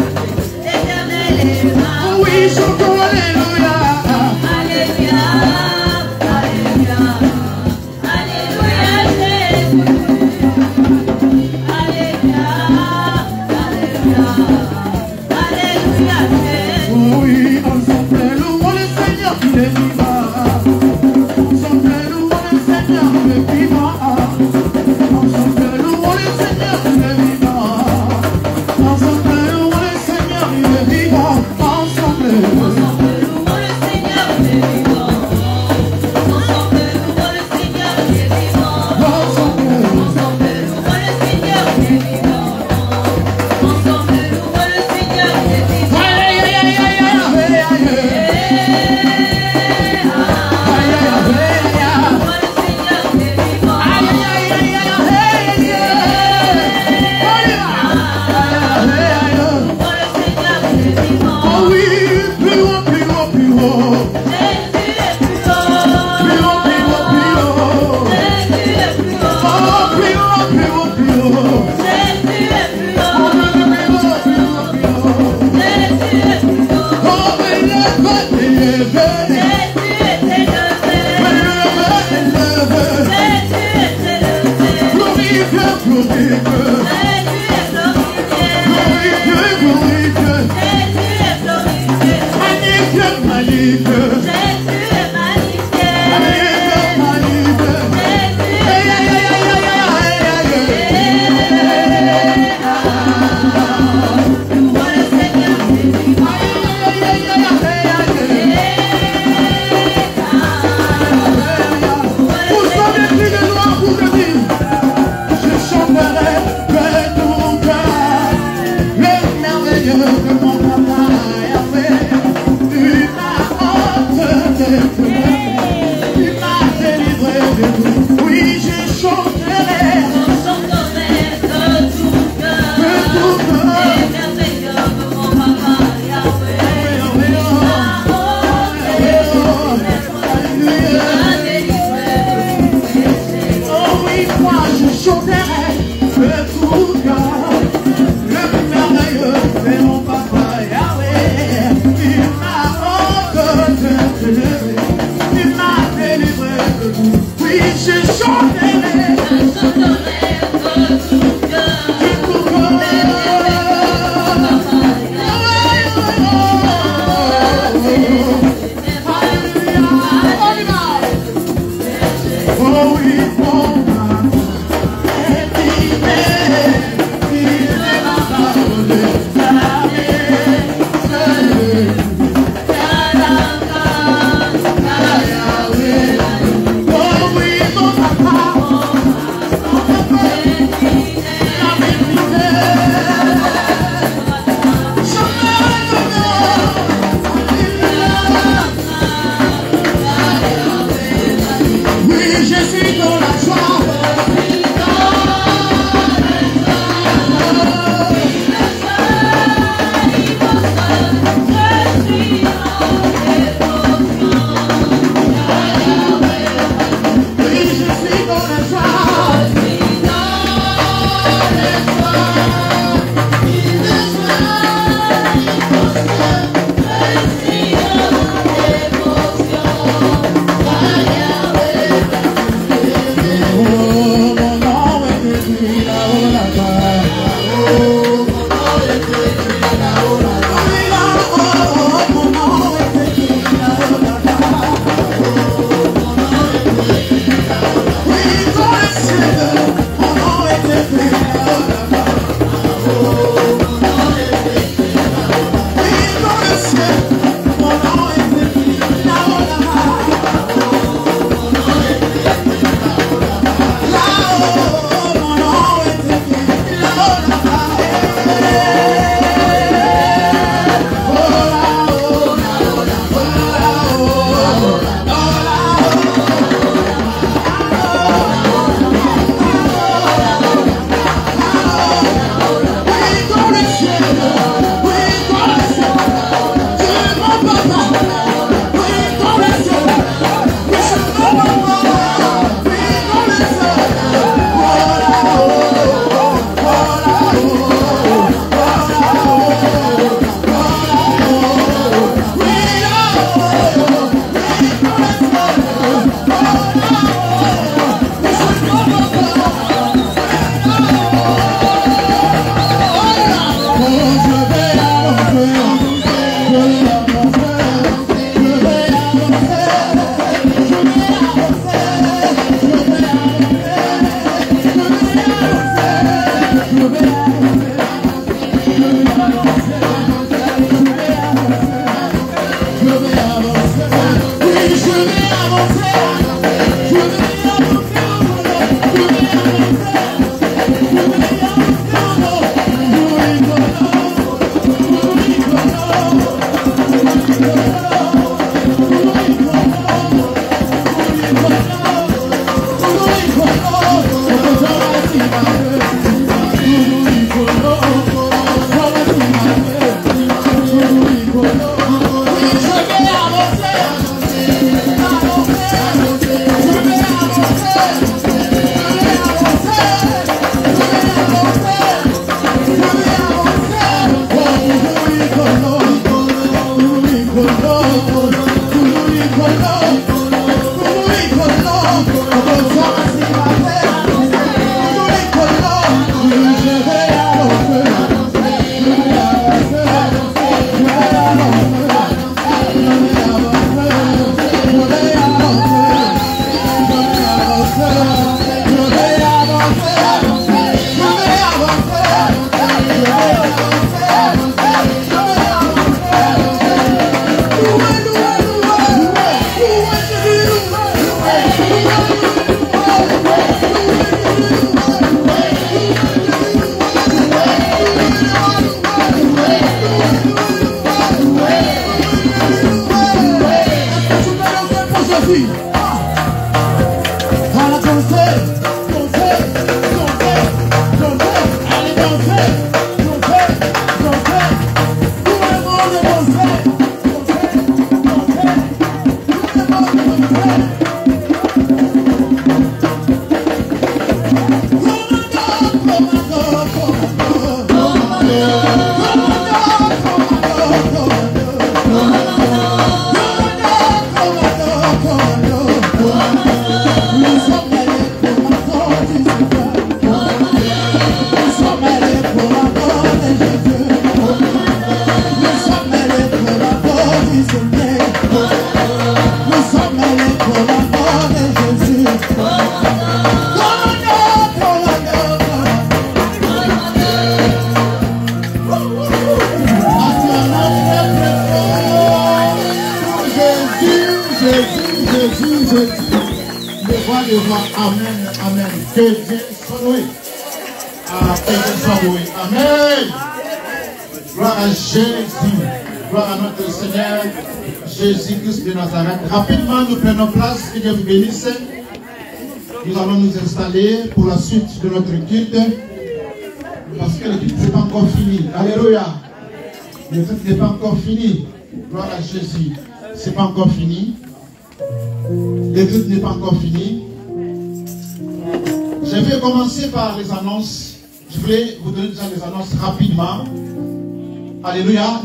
Jésus. Allez danser, danser, danser, danser. Allez danser, danser, danser. Tout le monde danser, danser, danser. Tout le monde danser. Amen, amen. Que Dieu soit loué. Que Dieu soit loué. Amen. Gloire à Jésus. Gloire à notre Seigneur Jésus-Christ de Nazareth. Rapidement, nous prenons place. Que Dieu vous bénisse. Nous allons nous installer pour la suite de notre culte. Parce que le culte n'est pas encore fini. Alléluia. Le culte n'est pas encore fini. Gloire à Jésus. Ce n'est pas encore fini. Le culte n'est pas encore fini. Je vais commencer par les annonces. Je voulais vous donner déjà les annonces rapidement. Alléluia.